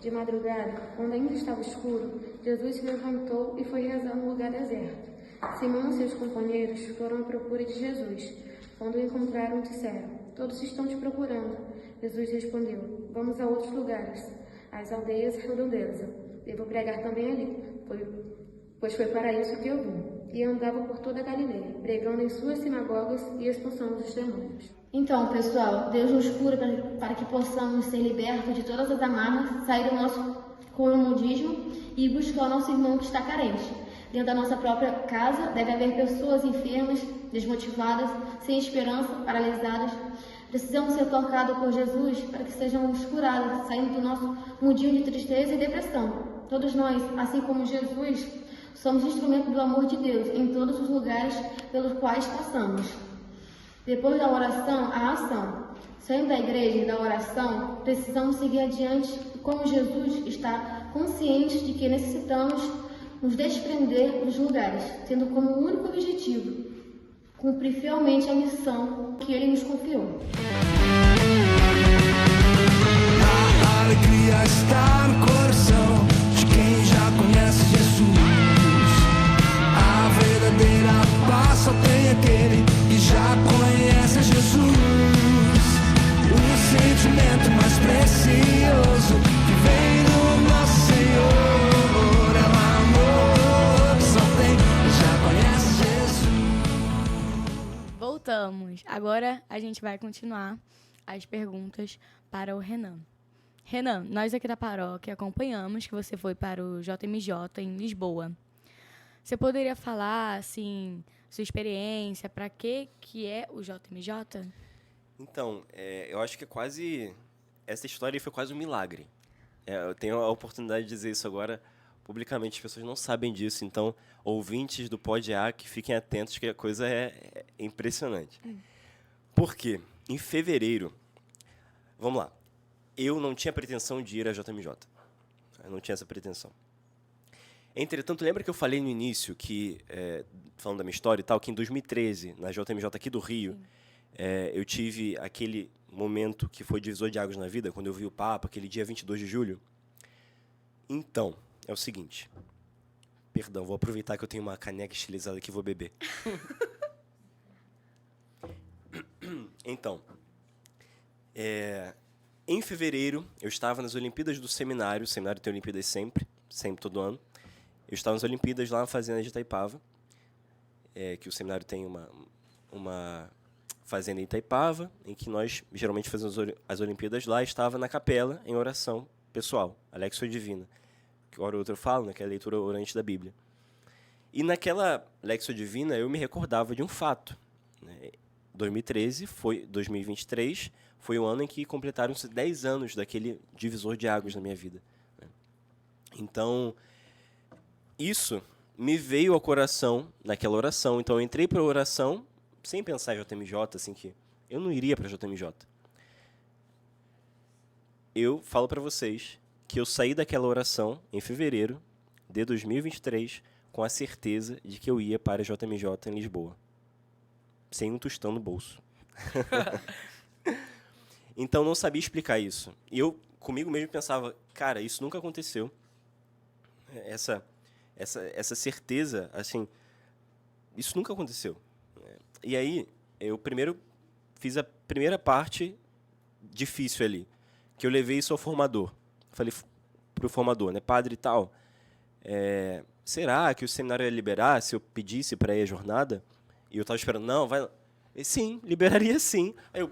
De madrugada, quando ainda estava escuro, Jesus se levantou e foi rezar num lugar deserto. Simão e seus companheiros foram à procura de Jesus. Quando o encontraram, disseram, todos estão te procurando. Jesus respondeu, vamos a outros lugares, às aldeias e redondezas. Devo pregar também ali, pois foi para isso que eu vim. E andava por toda a Galileia, pregando em suas sinagogas e expulsando os demônios. Então, pessoal, Deus nos cura para que possamos ser libertos de todas as amarras, sair do nosso comodismo e buscar o nosso irmão que está carente. Dentro da nossa própria casa deve haver pessoas enfermas, desmotivadas, sem esperança, paralisadas. Precisamos ser tocados por Jesus para que sejamos curados, saindo do nosso mundinho de tristeza e depressão. Todos nós, assim como Jesus, somos instrumento do amor de Deus em todos os lugares pelos quais passamos. Depois da oração, a ação. Saindo da igreja e da oração, precisamos seguir adiante como Jesus está consciente de que necessitamos nos desprender dos lugares, tendo como único objetivo cumprir fielmente a missão que Ele nos confiou. A alegria está no coração de quem já conhece Jesus. A verdadeira paz só tem aquele que já conhece Jesus. O sentimento mais precioso que vem do nosso Senhor é o amor que só tem quem já conhece Jesus. Voltamos. Agora a gente vai continuar as perguntas para o Renan. Renan, nós aqui da paróquia acompanhamos que você foi para o JMJ em Lisboa. Você poderia falar, assim, sua experiência, para que é o JMJ? Então, eu acho que essa história foi quase um milagre. Eu tenho a oportunidade de dizer isso agora publicamente, as pessoas não sabem disso, então, ouvintes do PodAC, fiquem atentos que a coisa é impressionante. Por quê? Em fevereiro, vamos lá, eu não tinha pretensão de ir à JMJ. Eu não tinha essa pretensão. Entretanto, lembra que eu falei no início, que, falando da minha história e tal, que em 2013, na JMJ aqui do Rio, eu tive aquele momento que foi divisor de águas na vida, quando eu vi o Papa, aquele dia 22 de julho. Então, é o seguinte. Perdão, vou aproveitar que eu tenho uma caneca estilizada aqui e vou beber. Então, em fevereiro, eu estava nas Olimpíadas do Seminário. O seminário tem Olimpíadas sempre todo ano. Eu estava nas Olimpíadas lá na fazenda de Itaipava, que o seminário tem uma fazenda em Itaipava, em que nós geralmente fazemos as Olimpíadas lá. Estava na capela, em oração pessoal, Alexio Divina, que hora ou outra eu falo, né, que é a leitura orante da Bíblia. E naquela Alexio Divina eu me recordava de um fato, né? 2023 foi o ano em que completaram-se 10 anos daquele divisor de águas na minha vida, né? Então, isso me veio ao coração naquela oração. Então, eu entrei para a oração sem pensar em JMJ, assim, que eu não iria para a JMJ. Eu falo para vocês que eu saí daquela oração em fevereiro de 2023 com a certeza de que eu ia para a JMJ em Lisboa, sem um tostão no bolso. Então, não sabia explicar isso. E eu, comigo mesmo, pensava, cara, isso nunca aconteceu. Essa certeza, assim, isso nunca aconteceu. E aí, eu primeiro fiz a primeira parte difícil ali, que eu levei isso ao formador. Falei pro formador, né, padre e tal, será que o seminário ia liberar se eu pedisse para ir à jornada? E eu estava esperando, não, vai... Sim, liberaria sim. Aí o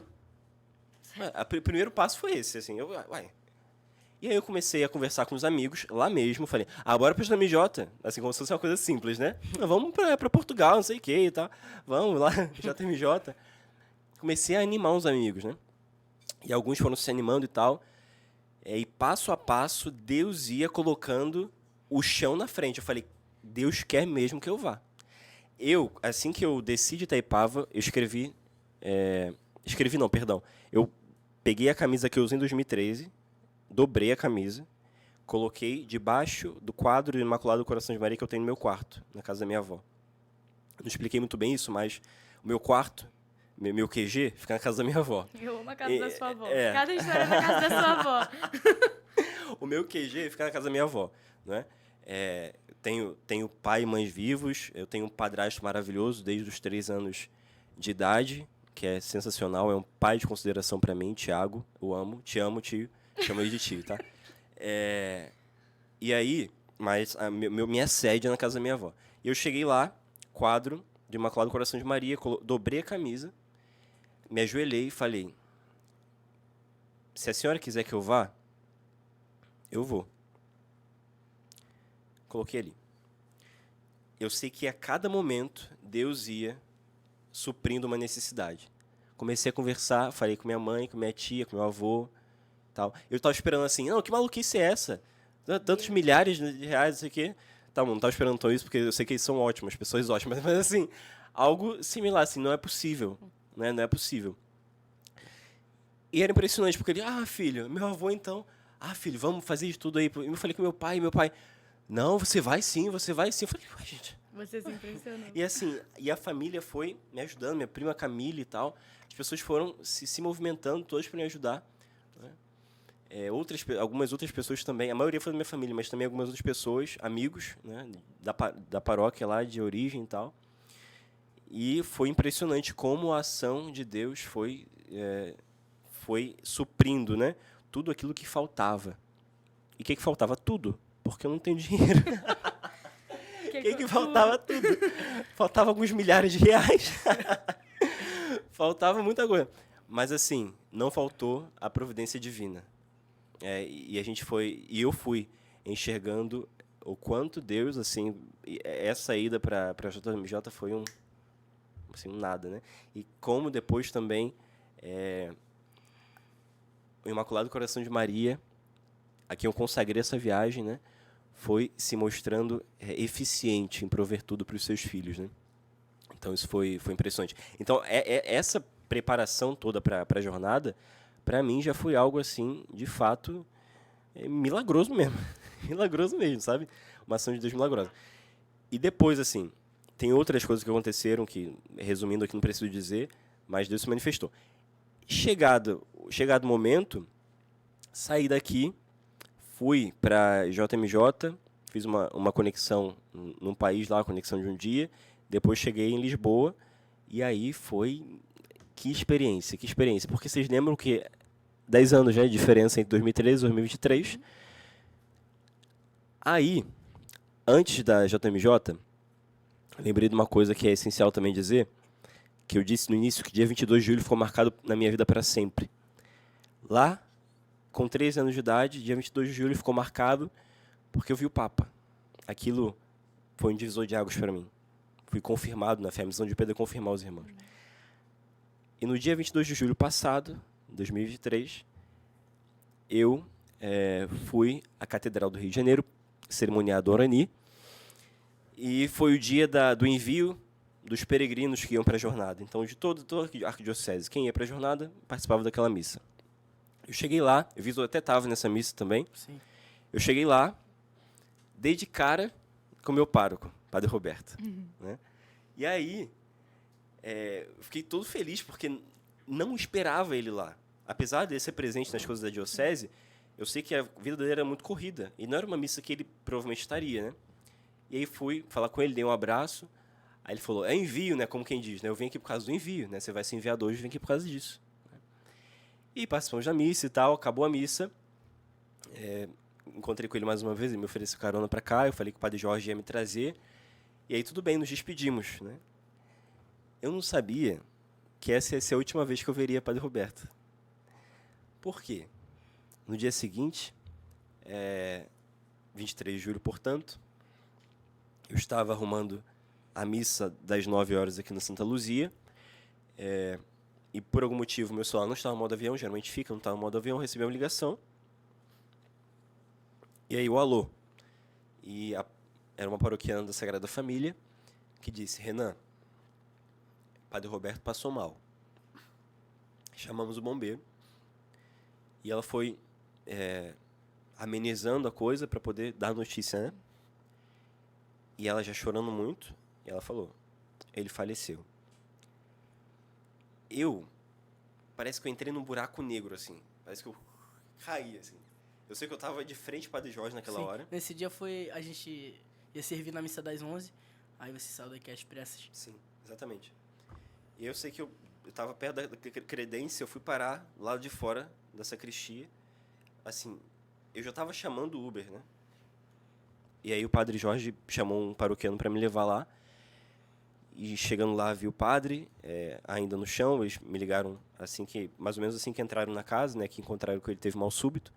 primeiro passo foi esse, assim, uai. E aí eu comecei a conversar com os amigos lá mesmo, falei, bora pra JMJ, assim, como se fosse uma coisa simples, né? Vamos pra Portugal, não sei o que e tal, vamos lá, JMJ. Comecei a animar os amigos, né? E alguns foram se animando e tal, e passo a passo, Deus ia colocando o chão na frente. Eu falei, Deus quer mesmo que eu vá. Assim que eu desci de Itaipava, eu eu peguei a camisa que eu usei em 2013, dobrei a camisa, coloquei debaixo do quadro do Imaculado Coração de Maria que eu tenho no meu quarto, na casa da minha avó. Não expliquei muito bem isso, mas o meu quarto, meu QG, fica na casa da minha avó. Eu amo a casa da sua avó. Cada história na casa da sua avó. O meu QG fica na casa da minha avó, né? Tenho pai e mães vivos, eu tenho um padrasto maravilhoso desde os 3 anos de idade, que é sensacional, é um pai de consideração para mim, Tiago, eu amo, te amo, tio, chamo ele de tio, tá? E aí, Mas minha sede é na casa da minha avó. E eu cheguei lá, quadro de Imaculado Coração de Maria, dobrei a camisa, me ajoelhei e falei: se a senhora quiser que eu vá, eu vou. Coloquei ali. Eu sei que a cada momento Deus ia suprindo uma necessidade. Comecei a conversar, falei com minha mãe, com minha tia, com meu avô, tal. Eu estava esperando assim, não, que maluquice é essa? Tantos milhares de reais, não sei o quê. Tá, não estava esperando tão isso, porque eu sei que eles são ótimos, pessoas ótimas, mas assim, algo similar, assim, não é possível, né? Não é possível. E era impressionante, porque ele, filho, meu avô então, filho, vamos fazer isso tudo aí. Eu falei com meu pai, não, você vai sim. Eu falei, ué, gente. Você se impressionou. E assim, a família foi me ajudando, minha prima Camila e tal. As pessoas foram se movimentando, todas para me ajudar. Né? Algumas outras pessoas também, a maioria foi da minha família, mas também algumas outras pessoas, amigos, né, da paróquia lá de origem e tal. E foi impressionante como a ação de Deus foi suprindo, né, tudo aquilo que faltava. E o que faltava? Tudo, porque eu não tenho dinheiro. O que faltava? Tudo. Faltava alguns milhares de reais. Faltava muita coisa. Mas, assim, não faltou a providência divina. E eu fui enxergando o quanto Deus, assim, essa ida para a JMJ foi um nada, né? E como depois também o Imaculado Coração de Maria, a quem eu consagrei essa viagem, né, foi se mostrando eficiente em prover tudo para os seus filhos, né? Então isso foi impressionante. Então essa preparação toda para a jornada, para mim já foi algo assim, de fato, milagroso mesmo, milagroso mesmo, sabe? Uma ação de Deus milagrosa. E depois, assim, tem outras coisas que aconteceram que, resumindo aqui, não preciso dizer, mas Deus se manifestou. Chegado o momento, saí daqui, fui para JMJ, fiz uma conexão num país lá, a conexão de um dia. Depois cheguei em Lisboa e aí foi... Que experiência. Porque vocês lembram que 10 anos, né, de diferença entre 2013 e 2023. Aí, antes da JMJ, lembrei de uma coisa que é essencial também dizer, que eu disse no início que dia 22 de julho ficou marcado na minha vida para sempre. Lá, com 13 anos de idade, dia 22 de julho ficou marcado porque eu vi o Papa. Aquilo foi um divisor de águas para mim. Fui confirmado na fé, a missão de Pedro é confirmar os irmãos. E no dia 22 de julho passado, 2023, eu fui à Catedral do Rio de Janeiro, cerimoniado Orani, e foi o dia do envio dos peregrinos que iam para a jornada. Então, de toda a arquidiocese, quem ia para a jornada, participava daquela missa. Eu cheguei lá, eu até estava nessa missa também. Sim. Eu cheguei lá, dei de cara com o meu pároco, Padre Roberto. Né? E aí, eu fiquei todo feliz, porque não esperava ele lá. Apesar de ele ser presente nas coisas da diocese, eu sei que a vida dele era muito corrida. E não era uma missa que ele provavelmente estaria, né? E aí fui falar com ele, dei um abraço. Aí ele falou, é envio, né? Como quem diz, né? Eu vim aqui por causa do envio, né? Você vai ser enviado hoje, eu vim aqui por causa disso. E participamos da missa e tal, acabou a missa. Encontrei com ele mais uma vez, ele me ofereceu carona para cá, eu falei que o Padre Jorge ia me trazer. E aí tudo bem, nos despedimos, né? Eu não sabia que essa ia ser a última vez que eu veria Padre Roberto. Por quê? No dia seguinte, 23 de julho, portanto, eu estava arrumando a missa das 9 horas aqui na Santa Luzia, e por algum motivo meu celular não estava no modo avião, geralmente fica, não estava no modo avião, eu recebi uma ligação, e aí o alô. E era uma paroquiana da Sagrada Família que disse, Renan, Padre Roberto passou mal. Chamamos o bombeiro e ela foi amenizando a coisa para poder dar notícia, né? E ela já chorando muito, e ela falou, ele faleceu. Parece que eu entrei num buraco negro, assim. Parece que eu caí, assim. Eu sei que eu estava de frente para o Padre Jorge naquela hora. Nesse dia a gente ia servir na missa das 11, aí você saiu daqui às pressas. Sim, exatamente. E eu sei que eu estava perto da credência, eu fui parar lá de fora da sacristia. Assim, eu já estava chamando o Uber, né? E aí o padre Jorge chamou um paroquiano para me levar lá. E chegando lá, vi o padre ainda no chão. Eles me ligaram mais ou menos assim que entraram na casa, né, que encontraram que ele teve mal súbito.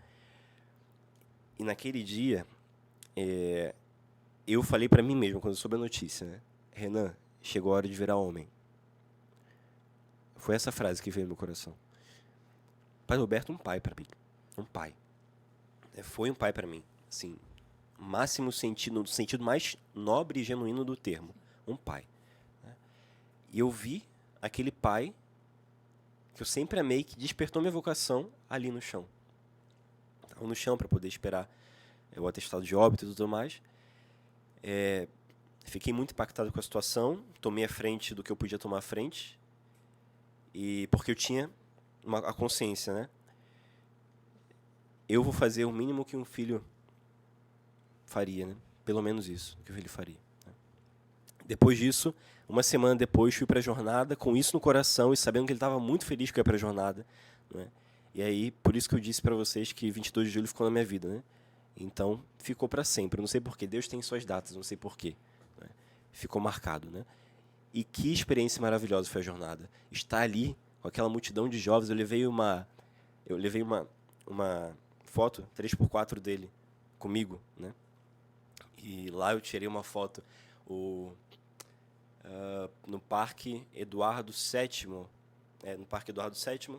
E naquele dia, eu falei para mim mesmo, quando eu soube a notícia, né, Renan, chegou a hora de virar homem. Foi essa frase que veio no meu coração. Padre Roberto, um pai para mim. Um pai. Foi um pai para mim. Assim, máximo sentido, no sentido mais nobre e genuíno do termo. Um pai. E eu vi aquele pai que eu sempre amei, que despertou minha vocação ali no chão. Estava no chão para poder esperar o atestado de óbito e tudo mais. Fiquei muito impactado com a situação, tomei a frente do que eu podia tomar a frente, e porque eu tinha a consciência, né? Eu vou fazer o mínimo que um filho faria, né? Pelo menos isso, que o filho faria. Né? Depois disso, uma semana depois, fui para a jornada, com isso no coração e sabendo que ele estava muito feliz que eu ia para a jornada. Né? E aí, por isso que eu disse para vocês que 22 de julho ficou na minha vida. Né? Então, ficou para sempre. Eu não sei porquê. Deus tem suas datas, não sei porquê. Né? Ficou marcado. Né? E que experiência maravilhosa foi a jornada. Estar ali, com aquela multidão de jovens. Eu levei uma foto 3x4 dele comigo. Né? E lá eu tirei uma foto no Parque Eduardo VII. No Parque Eduardo VII,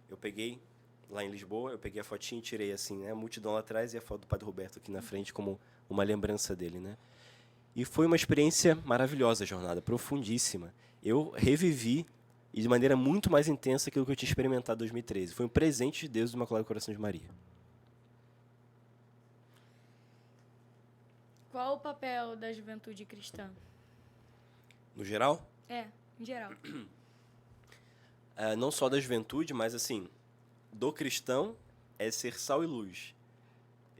eu peguei, lá em Lisboa, eu peguei a fotinha e tirei assim, né, a multidão lá atrás e a foto do Padre Roberto aqui na frente como uma lembrança dele. Né? E foi uma experiência maravilhosa a jornada, profundíssima. Eu revivi e de maneira muito mais intensa aquilo que eu tinha experimentado em 2013. Foi um presente de Deus do Imaculado Coração de Maria. Qual o papel da juventude cristã? No geral? Em geral. Não só da juventude, mas assim, do cristão é ser sal e luz.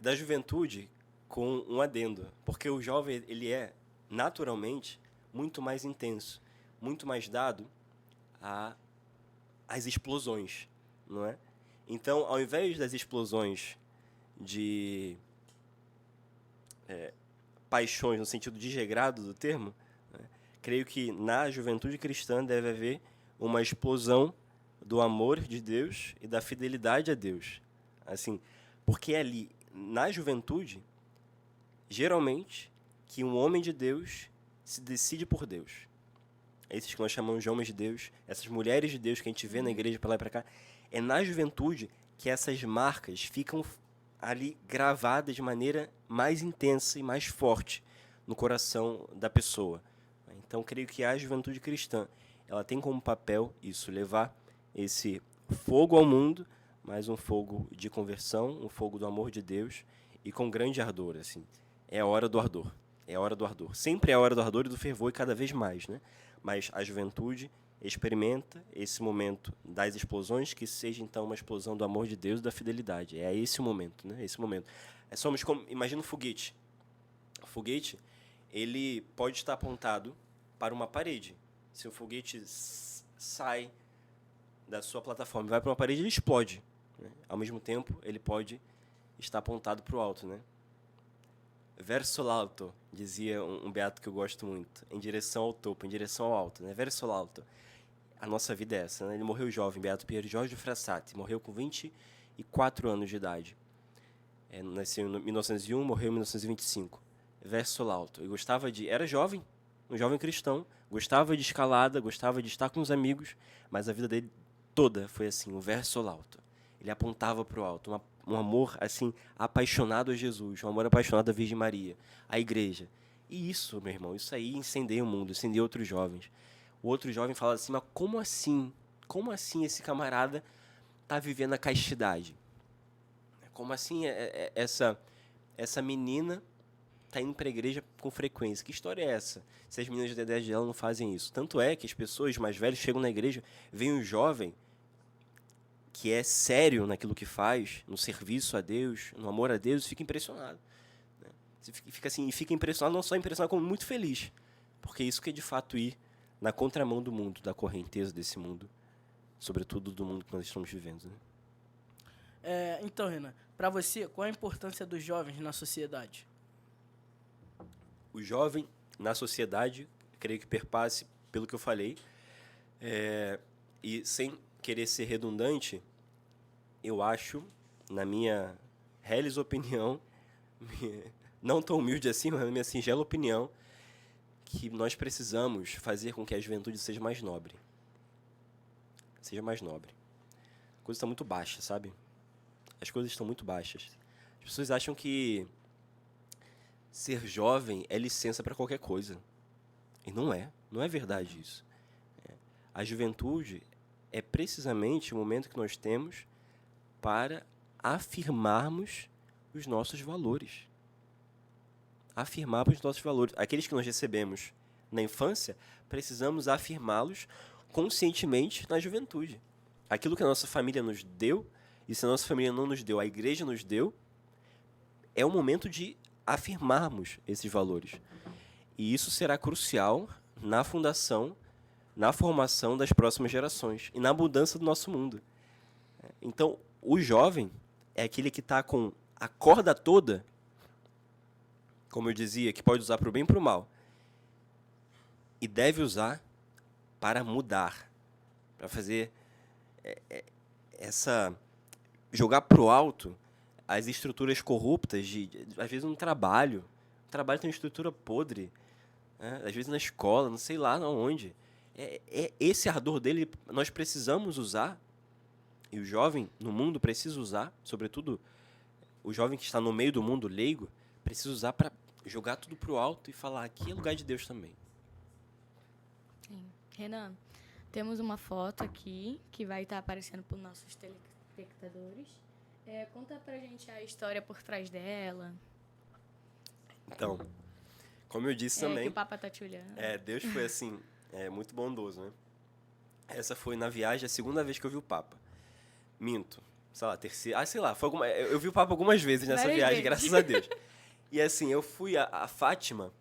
Da juventude, com um adendo. Porque o jovem, ele é, naturalmente, muito mais intenso, muito mais dado às explosões, não é? Então, ao invés das explosões de paixões, no sentido desregrado do termo, né, creio que na juventude cristã deve haver uma explosão do amor de Deus e da fidelidade a Deus. Assim, porque ali, na juventude, geralmente, que um homem de Deus se decide por Deus. Esses que nós chamamos de homens de Deus, essas mulheres de Deus que a gente vê na igreja para lá e para cá, é na juventude que essas marcas ficam ali gravadas de maneira mais intensa e mais forte no coração da pessoa. Então, creio que a juventude cristã, ela tem como papel isso, levar esse fogo ao mundo, mas um fogo de conversão, um fogo do amor de Deus e com grande ardor. Assim. É a hora do ardor. É a hora do ardor. Sempre é a hora do ardor e do fervor e cada vez mais. Né? Mas a juventude experimenta esse momento das explosões, que seja então uma explosão do amor de Deus e da fidelidade. É esse o momento, né? Esse momento. Somos como, imagina um foguete. O foguete, ele pode estar apontado para uma parede. Se o foguete sai da sua plataforma e vai para uma parede, ele explode. Né? Ao mesmo tempo, ele pode estar apontado para o alto, né? Verso l'alto, dizia um beato que eu gosto muito, em direção ao topo, em direção ao alto, né? Verso l'alto. A nossa vida é essa, né? Ele morreu jovem, Beato Pier Giorgio Frassati, morreu com 24 anos de idade. Nasceu em 1901, morreu em 1925. Verso l'alto. Era jovem, um jovem cristão, gostava de escalada, gostava de estar com os amigos, mas a vida dele toda foi assim, o verso l'alto. Ele apontava para o alto, um amor assim apaixonado a Jesus, um amor apaixonado à Virgem Maria, à igreja. E isso, meu irmão, isso aí incendeia o mundo, incendeia outros jovens. O outro jovem fala assim, mas como assim? Como assim esse camarada está vivendo a castidade? Como assim essa menina está indo para a igreja com frequência? Que história é essa? Se as meninas da idade dela não fazem isso. Tanto é que as pessoas mais velhas chegam na igreja, vem um jovem que é sério naquilo que faz, no serviço a Deus, no amor a Deus, e fica impressionado. Né? Fica impressionado, não só impressionado, como muito feliz. Porque isso que é de fato ir na contramão do mundo, da correnteza desse mundo, sobretudo do mundo que nós estamos vivendo. Né? Então, Renan, para você, qual a importância dos jovens na sociedade? o jovem na sociedade, creio que perpasse pelo que eu falei, e sem querer ser redundante, eu acho, na minha reles opinião, não tão humilde assim, mas na minha singela opinião, que nós precisamos fazer com que a juventude seja mais nobre. Seja mais nobre. A coisa está muito baixa, sabe? As coisas estão muito baixas. As pessoas acham que ser jovem é licença para qualquer coisa. E não é. Não é verdade isso. A juventude é precisamente o momento que nós temos para afirmarmos os nossos valores. Afirmarmos os nossos valores. Aqueles que nós recebemos na infância, precisamos afirmá-los conscientemente na juventude. Aquilo que a nossa família nos deu, e se a nossa família não nos deu, a igreja nos deu, é o momento de afirmarmos esses valores. E isso será crucial na fundação, na formação das próximas gerações e na mudança do nosso mundo. Então, o jovem é aquele que está com a corda toda, como eu dizia, que pode usar para o bem e para o mal, e deve usar para mudar, para fazer jogar para o alto as estruturas corruptas, às vezes um trabalho. O trabalho tem uma estrutura podre, né? Às vezes na escola, não sei lá onde. Esse ardor dele nós precisamos usar, e o jovem no mundo precisa usar, sobretudo o jovem que está no meio do mundo leigo, precisa usar para jogar tudo para o alto e falar: aqui é lugar de Deus também. Sim. Renan, temos uma foto aqui que vai estar aparecendo para os nossos telespectadores. Conta pra gente a história por trás dela. Então, como eu disse também... que o Papa tá te olhando. Deus foi assim, muito bondoso, né? Essa foi na viagem a segunda vez que eu vi o Papa. Minto. Sei lá, terceira... sei lá, eu vi o Papa algumas vezes nessa viagem, graças a Deus. E assim, eu fui a Fátima,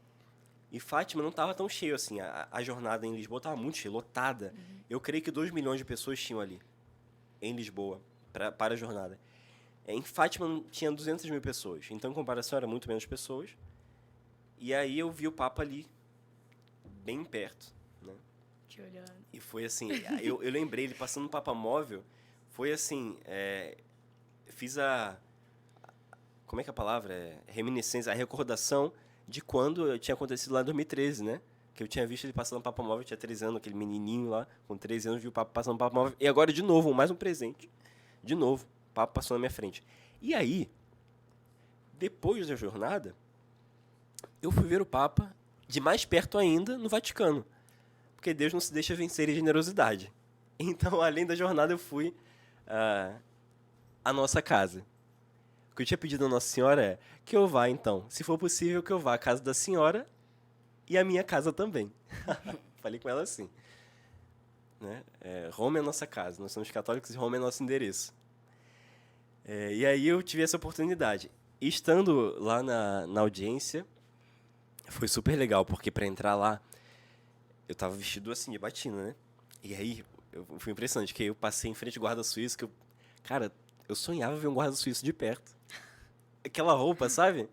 e Fátima não estava tão cheio assim. A jornada em Lisboa estava muito cheia, lotada. Uhum. Eu creio que 2 milhões de pessoas tinham ali, em Lisboa, para a jornada. Em Fátima tinha 200 mil pessoas, então em comparação era muito menos pessoas. E aí eu vi o Papa ali, bem perto, né? Te olhando. E foi assim, eu lembrei, ele passando no Papa Móvel, foi assim, fiz como é que é a palavra? Reminiscência, a recordação de quando tinha acontecido lá em 2013, né? Que eu tinha visto ele passando no Papa Móvel, eu tinha 13 anos, aquele menininho lá, com 13 anos, vi o Papa passando no Papa Móvel. E agora, de novo, mais um presente. De novo, o Papa passou na minha frente. E aí, depois da jornada, eu fui ver o Papa de mais perto ainda no Vaticano. Porque Deus não se deixa vencer em generosidade. Então, além da jornada, eu fui à nossa casa. O que eu tinha pedido à Nossa Senhora é que eu vá, então, se for possível, que eu vá à casa da senhora e à minha casa também. Falei com ela assim. Né? Roma é a nossa casa, nós somos católicos e Roma é nosso endereço. E aí eu tive essa oportunidade. E estando lá na audiência, foi super legal, porque para entrar lá, eu tava vestido assim, de batina, né? E aí, foi impressionante, que eu passei em frente ao guarda suíço, cara, eu sonhava ver um guarda suíço de perto. Aquela roupa, sabe?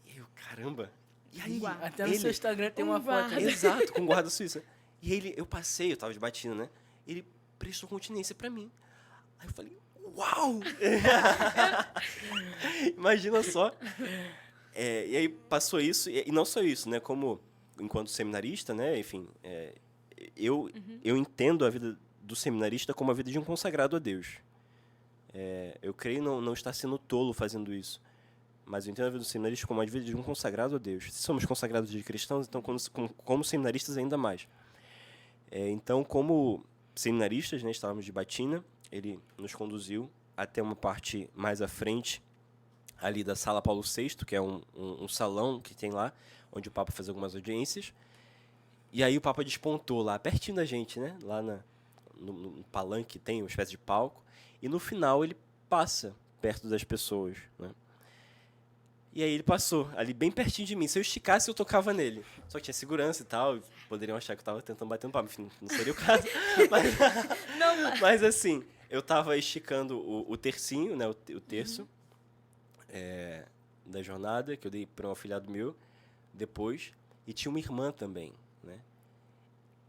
E eu, caramba. E aí, até no seu Instagram tem uma foto. Exato, com o guarda suíço. E aí, eu tava de batina, né? Ele prestou continência pra mim. Aí eu falei, uau! Imagina só. E aí passou isso, e não só isso, né? Como, enquanto seminarista, né? Enfim, eu entendo a vida do seminarista como a vida de um consagrado a Deus. Eu creio não estar sendo tolo fazendo isso. Mas eu entendo a vida do seminarista como a vida de um consagrado a Deus. Se somos consagrados de cristãos, então como seminaristas ainda mais. Então, como seminaristas, né, estávamos de batina, ele nos conduziu até uma parte mais à frente, ali da Sala Paulo VI, que é um salão que tem lá, onde o Papa faz algumas audiências. E aí o Papa despontou lá, pertinho da gente, né? Lá no palanque tem uma espécie de palco. E no final ele passa perto das pessoas, né? E aí ele passou ali bem pertinho de mim. Se eu esticasse, eu tocava nele. Só que tinha segurança e tal. Poderiam achar que eu estava tentando bater no papo. Enfim, não seria o caso. Mas assim, eu estava esticando o tercinho, né? O terço da jornada, que eu dei para um afilhado meu. depois, e tinha uma irmã também, né?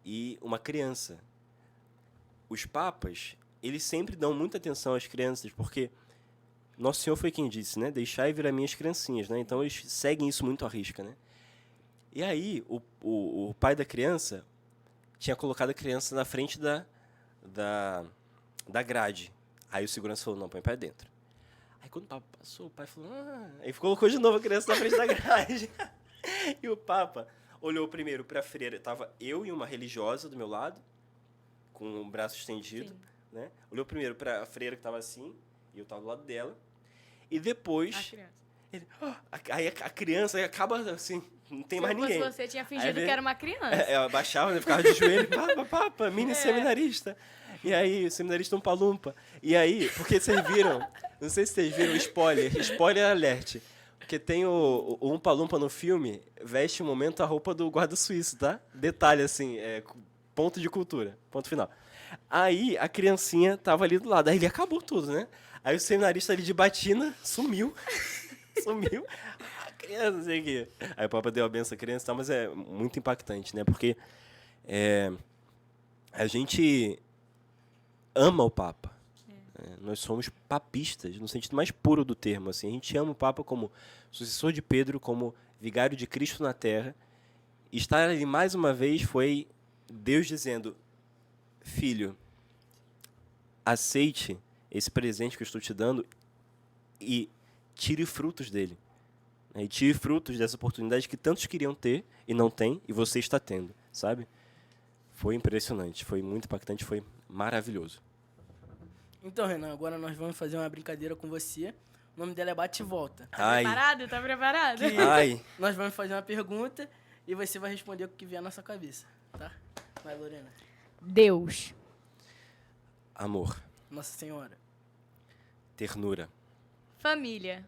E uma criança. Os papas, eles sempre dão muita atenção às crianças, porque Nosso Senhor foi quem disse, né? Deixai vir a minhas criancinhas, né? Então, eles seguem isso muito à risca, né? E aí, o pai da criança tinha colocado a criança na frente da grade. Aí o segurança falou, não, põe para dentro. Aí quando o Papa passou, o pai falou, Aí colocou de novo a criança na frente da grade. E o Papa olhou primeiro para a freira, tava eu e uma religiosa do meu lado, com o braço estendido, né? Olhou primeiro para a freira que estava assim, e eu estava do lado dela. E depois... A criança. Aí a criança acaba assim, não tem mais ninguém. Se você tinha fingido que era uma criança. Eu abaixava, né, ficava de joelho, papa, mini seminarista. E aí, seminarista Umpa-Lumpa. E aí, porque vocês viram, não sei se vocês viram, spoiler alert. Porque tem o Umpa-Lumpa no filme, veste um momento a roupa do guarda suíço, tá? Detalhe, assim, ponto de cultura, ponto final. Aí, a criancinha tava ali do lado, aí ele acabou tudo, né? Aí o seminarista ali de batina sumiu. Sumiu. A criança, sei que. Aí o Papa deu a benção à criança e tal, mas é muito impactante, né? Porque a gente ama o Papa. Nós somos papistas, no sentido mais puro do termo. Assim. A gente ama o Papa como sucessor de Pedro, como vigário de Cristo na Terra. E estar ali mais uma vez foi Deus dizendo, filho, aceite esse presente que eu estou te dando e tire frutos dele. E tire frutos dessa oportunidade que tantos queriam ter e não têm, e você está tendo, sabe? Foi impressionante, foi muito impactante, foi maravilhoso. Então, Renan, agora nós vamos fazer uma brincadeira com você. O nome dela é Bate e Volta. Preparado? Tá preparado? Ai. Nós vamos fazer uma pergunta e você vai responder o que vier na sua cabeça, tá? Vai, Lorena. Deus. Amor. Nossa Senhora. Ternura. Família.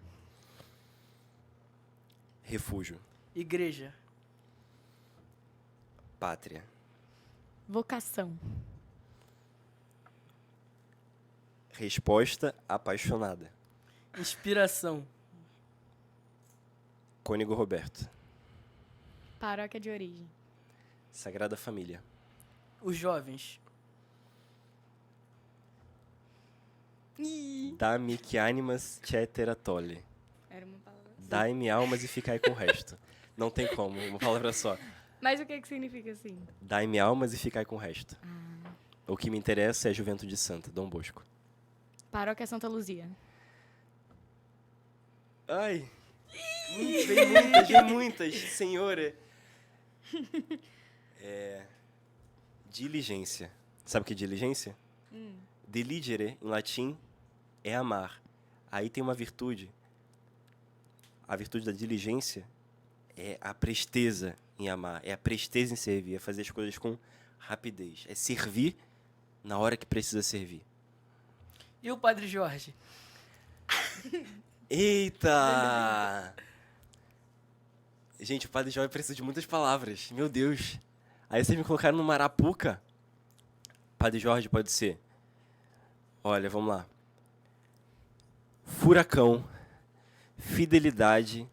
Refúgio. Igreja. Pátria. Vocação. Resposta apaixonada. Inspiração. Cônego Roberto. Paróquia de origem. Sagrada Família. Os jovens. Dá-me que animas cetera tolle. Era uma palavra. Dai-me almas e ficai com o resto. Não tem como, uma palavra só. Mas o que significa assim? Dai-me almas e ficai com o resto. O que me interessa é a Juventude Santa, Dom Bosco. Paróquia Santa Luzia. Ai! Vem muitas, senhora. Diligência. Sabe o que é diligência? Diligere, em latim, é amar. Aí tem uma virtude. A virtude da diligência é a presteza em amar, é a presteza em servir, é fazer as coisas com rapidez, é servir na hora que precisa servir. E o Padre Jorge? Eita! Gente, o Padre Jorge precisa de muitas palavras. Meu Deus. Aí vocês me colocaram numa arapuca. Padre Jorge pode ser. Olha, vamos lá. Furacão, fidelidade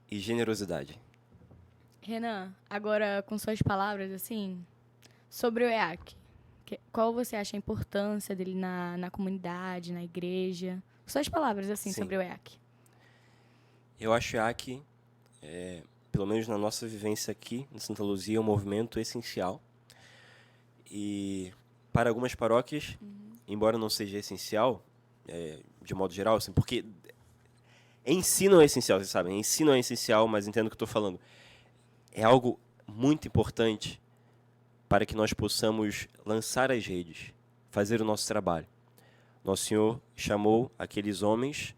e generosidade. Renan, agora com suas palavras, assim, sobre o EAC. Qual você acha a importância dele na comunidade, na igreja? Suas palavras, assim, Sim. sobre o EAC. Eu acho que, pelo menos na nossa vivência aqui, em Santa Luzia, é um movimento essencial. E para algumas paróquias, embora não seja essencial, de modo geral, assim, porque ensino é essencial, vocês sabem, ensino é essencial, mas entendo o que eu estou falando. É algo muito importante para que nós possamos lançar as redes, fazer o nosso trabalho. Nosso Senhor chamou aqueles homens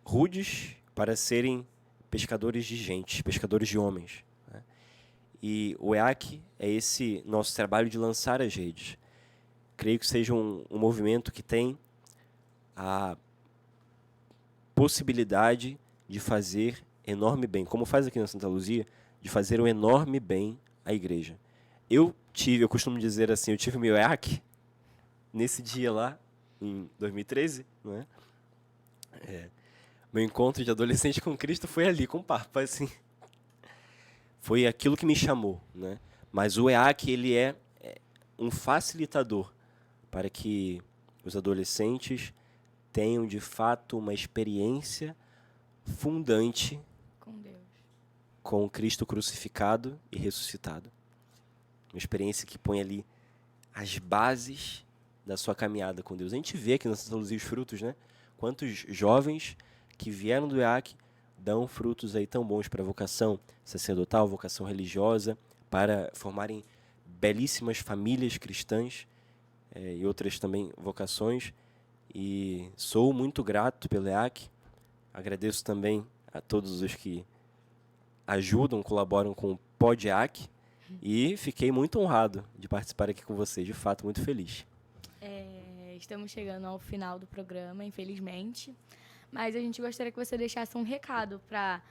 rudes para serem pescadores de gente, pescadores de homens. Né? E o EAC é esse nosso trabalho de lançar as redes. Creio que seja um movimento que tem a possibilidade de fazer enorme bem, como faz aqui na Santa Luzia, de fazer um enorme bem à igreja. Eu costumo dizer assim, eu tive o meu EAC nesse dia lá, em 2013, não é? Meu encontro de adolescente com Cristo foi ali, com o Papa, assim. Foi aquilo que me chamou, né? Mas o EAC, ele é um facilitador para que os adolescentes tenham, de fato, uma experiência fundante Com Deus. com Cristo crucificado e ressuscitado. Uma experiência que põe ali as bases da sua caminhada com Deus. A gente vê aqui na Santa Luzia os frutos, né? Quantos jovens que vieram do EAC dão frutos aí tão bons para a vocação sacerdotal, vocação religiosa, para formarem belíssimas famílias cristãs e outras também vocações. E sou muito grato pelo EAC. Agradeço também a todos os que ajudam, colaboram com o PodEAC. E fiquei muito honrado de participar aqui com vocês. De fato, muito feliz. Estamos chegando ao final do programa, infelizmente. Mas a gente gostaria que você deixasse um recado para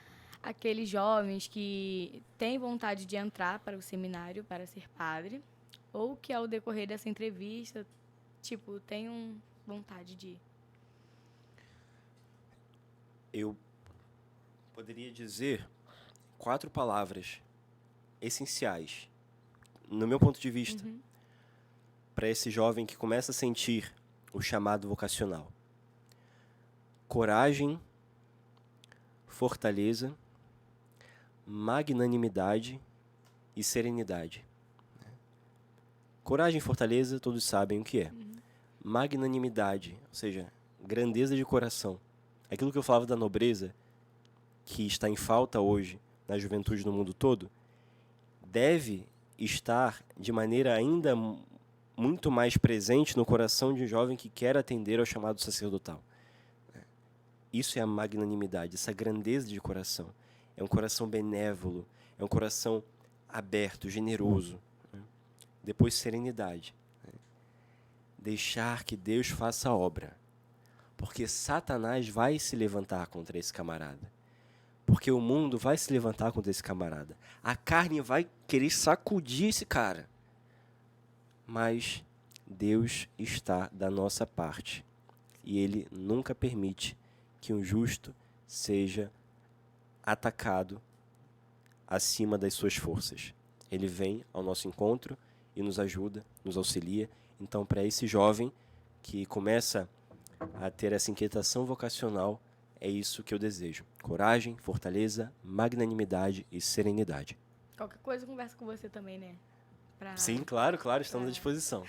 aqueles jovens que têm vontade de entrar para o seminário para ser padre, ou que ao decorrer dessa entrevista, tenham vontade de ir. Eu poderia dizer 4 palavras essenciais, no meu ponto de vista, para esse jovem que começa a sentir o chamado vocacional: coragem, fortaleza, magnanimidade e serenidade. Coragem e fortaleza, todos sabem o que é. Magnanimidade, ou seja, grandeza de coração. Aquilo que eu falava da nobreza, que está em falta hoje na juventude no mundo todo, deve estar de maneira ainda muito mais presente no coração de um jovem que quer atender ao chamado sacerdotal. Isso é a magnanimidade, essa grandeza de coração. É um coração benévolo, é um coração aberto, generoso. Depois, serenidade. Deixar que Deus faça a obra. Porque Satanás vai se levantar contra esse camarada. Porque o mundo vai se levantar contra esse camarada. A carne vai querer sacudir esse cara. Mas Deus está da nossa parte. E Ele nunca permite que um justo seja atacado acima das suas forças. Ele vem ao nosso encontro e nos ajuda, nos auxilia. Então, para esse jovem que começa a ter essa inquietação vocacional, é isso que eu desejo: coragem, fortaleza, magnanimidade e serenidade. Qualquer coisa, eu converso com você também, né? Sim, claro, estamos à disposição.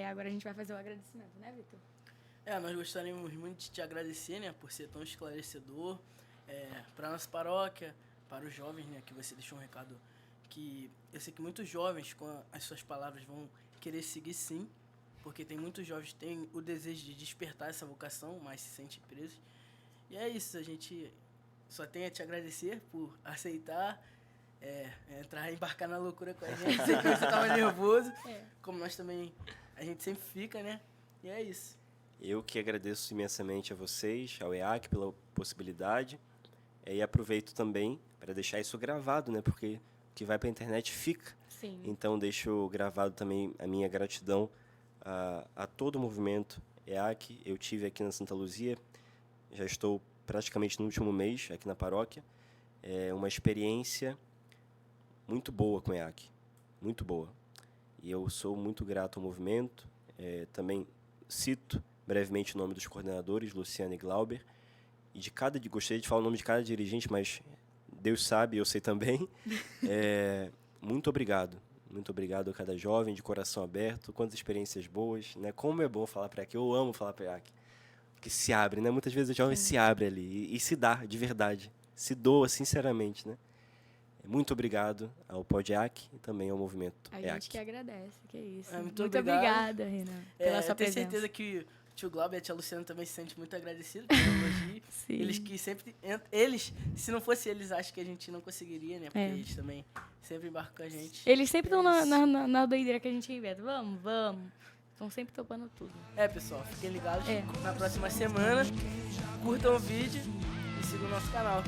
Agora a gente vai fazer o agradecimento, né, Vitor? Nós gostaríamos muito de te agradecer, né, por ser tão esclarecedor, para a nossa paróquia, para os jovens, né, que você deixou um recado que eu sei que muitos jovens, com as suas palavras, vão querer seguir sim, porque tem muitos jovens que têm o desejo de despertar essa vocação, mas se sentem presos. E é isso, a gente só tem a te agradecer por aceitar, embarcar na loucura com a gente. Sei que você estava nervoso, como nós também, a gente sempre fica, né? E é isso. Eu que agradeço imensamente a vocês, ao EAC, pela possibilidade. E aproveito também para deixar isso gravado, né? Porque o que vai para a internet fica. Sim. Então deixo gravado também a minha gratidão a todo o movimento EAC. Eu tive aqui na Santa Luzia, já estou praticamente no último mês aqui na paróquia. É uma experiência muito boa com o EAC, muito boa. E eu sou muito grato ao movimento. Também cito brevemente o nome dos coordenadores, Luciana e Glauber. E gostaria de falar o nome de cada dirigente, mas Deus sabe, eu sei também. Muito obrigado a cada jovem, de coração aberto, quantas experiências boas, né? Como é bom falar para EAC, eu amo falar para EAC, porque se abre, né? Muitas vezes o jovem se abre ali e se dá de verdade, se doa sinceramente, né? Muito obrigado ao PodEAC e também ao movimento EAC. A gente que agradece, que é isso. Muito obrigada, Renan, pela sua presença. Tenho certeza que o tio Glauber e a tia Luciana também se sentem muito agradecidos pelo elogio. Sim. Eles que sempre... Eles, se não fosse eles, acho que a gente não conseguiria, né? Porque eles também sempre embarcam com a gente. Eles sempre estão na doideira que a gente inventa. Vamos. Estão sempre topando tudo. Pessoal, fiquem ligados na próxima semana. Curtam o vídeo e sigam o nosso canal.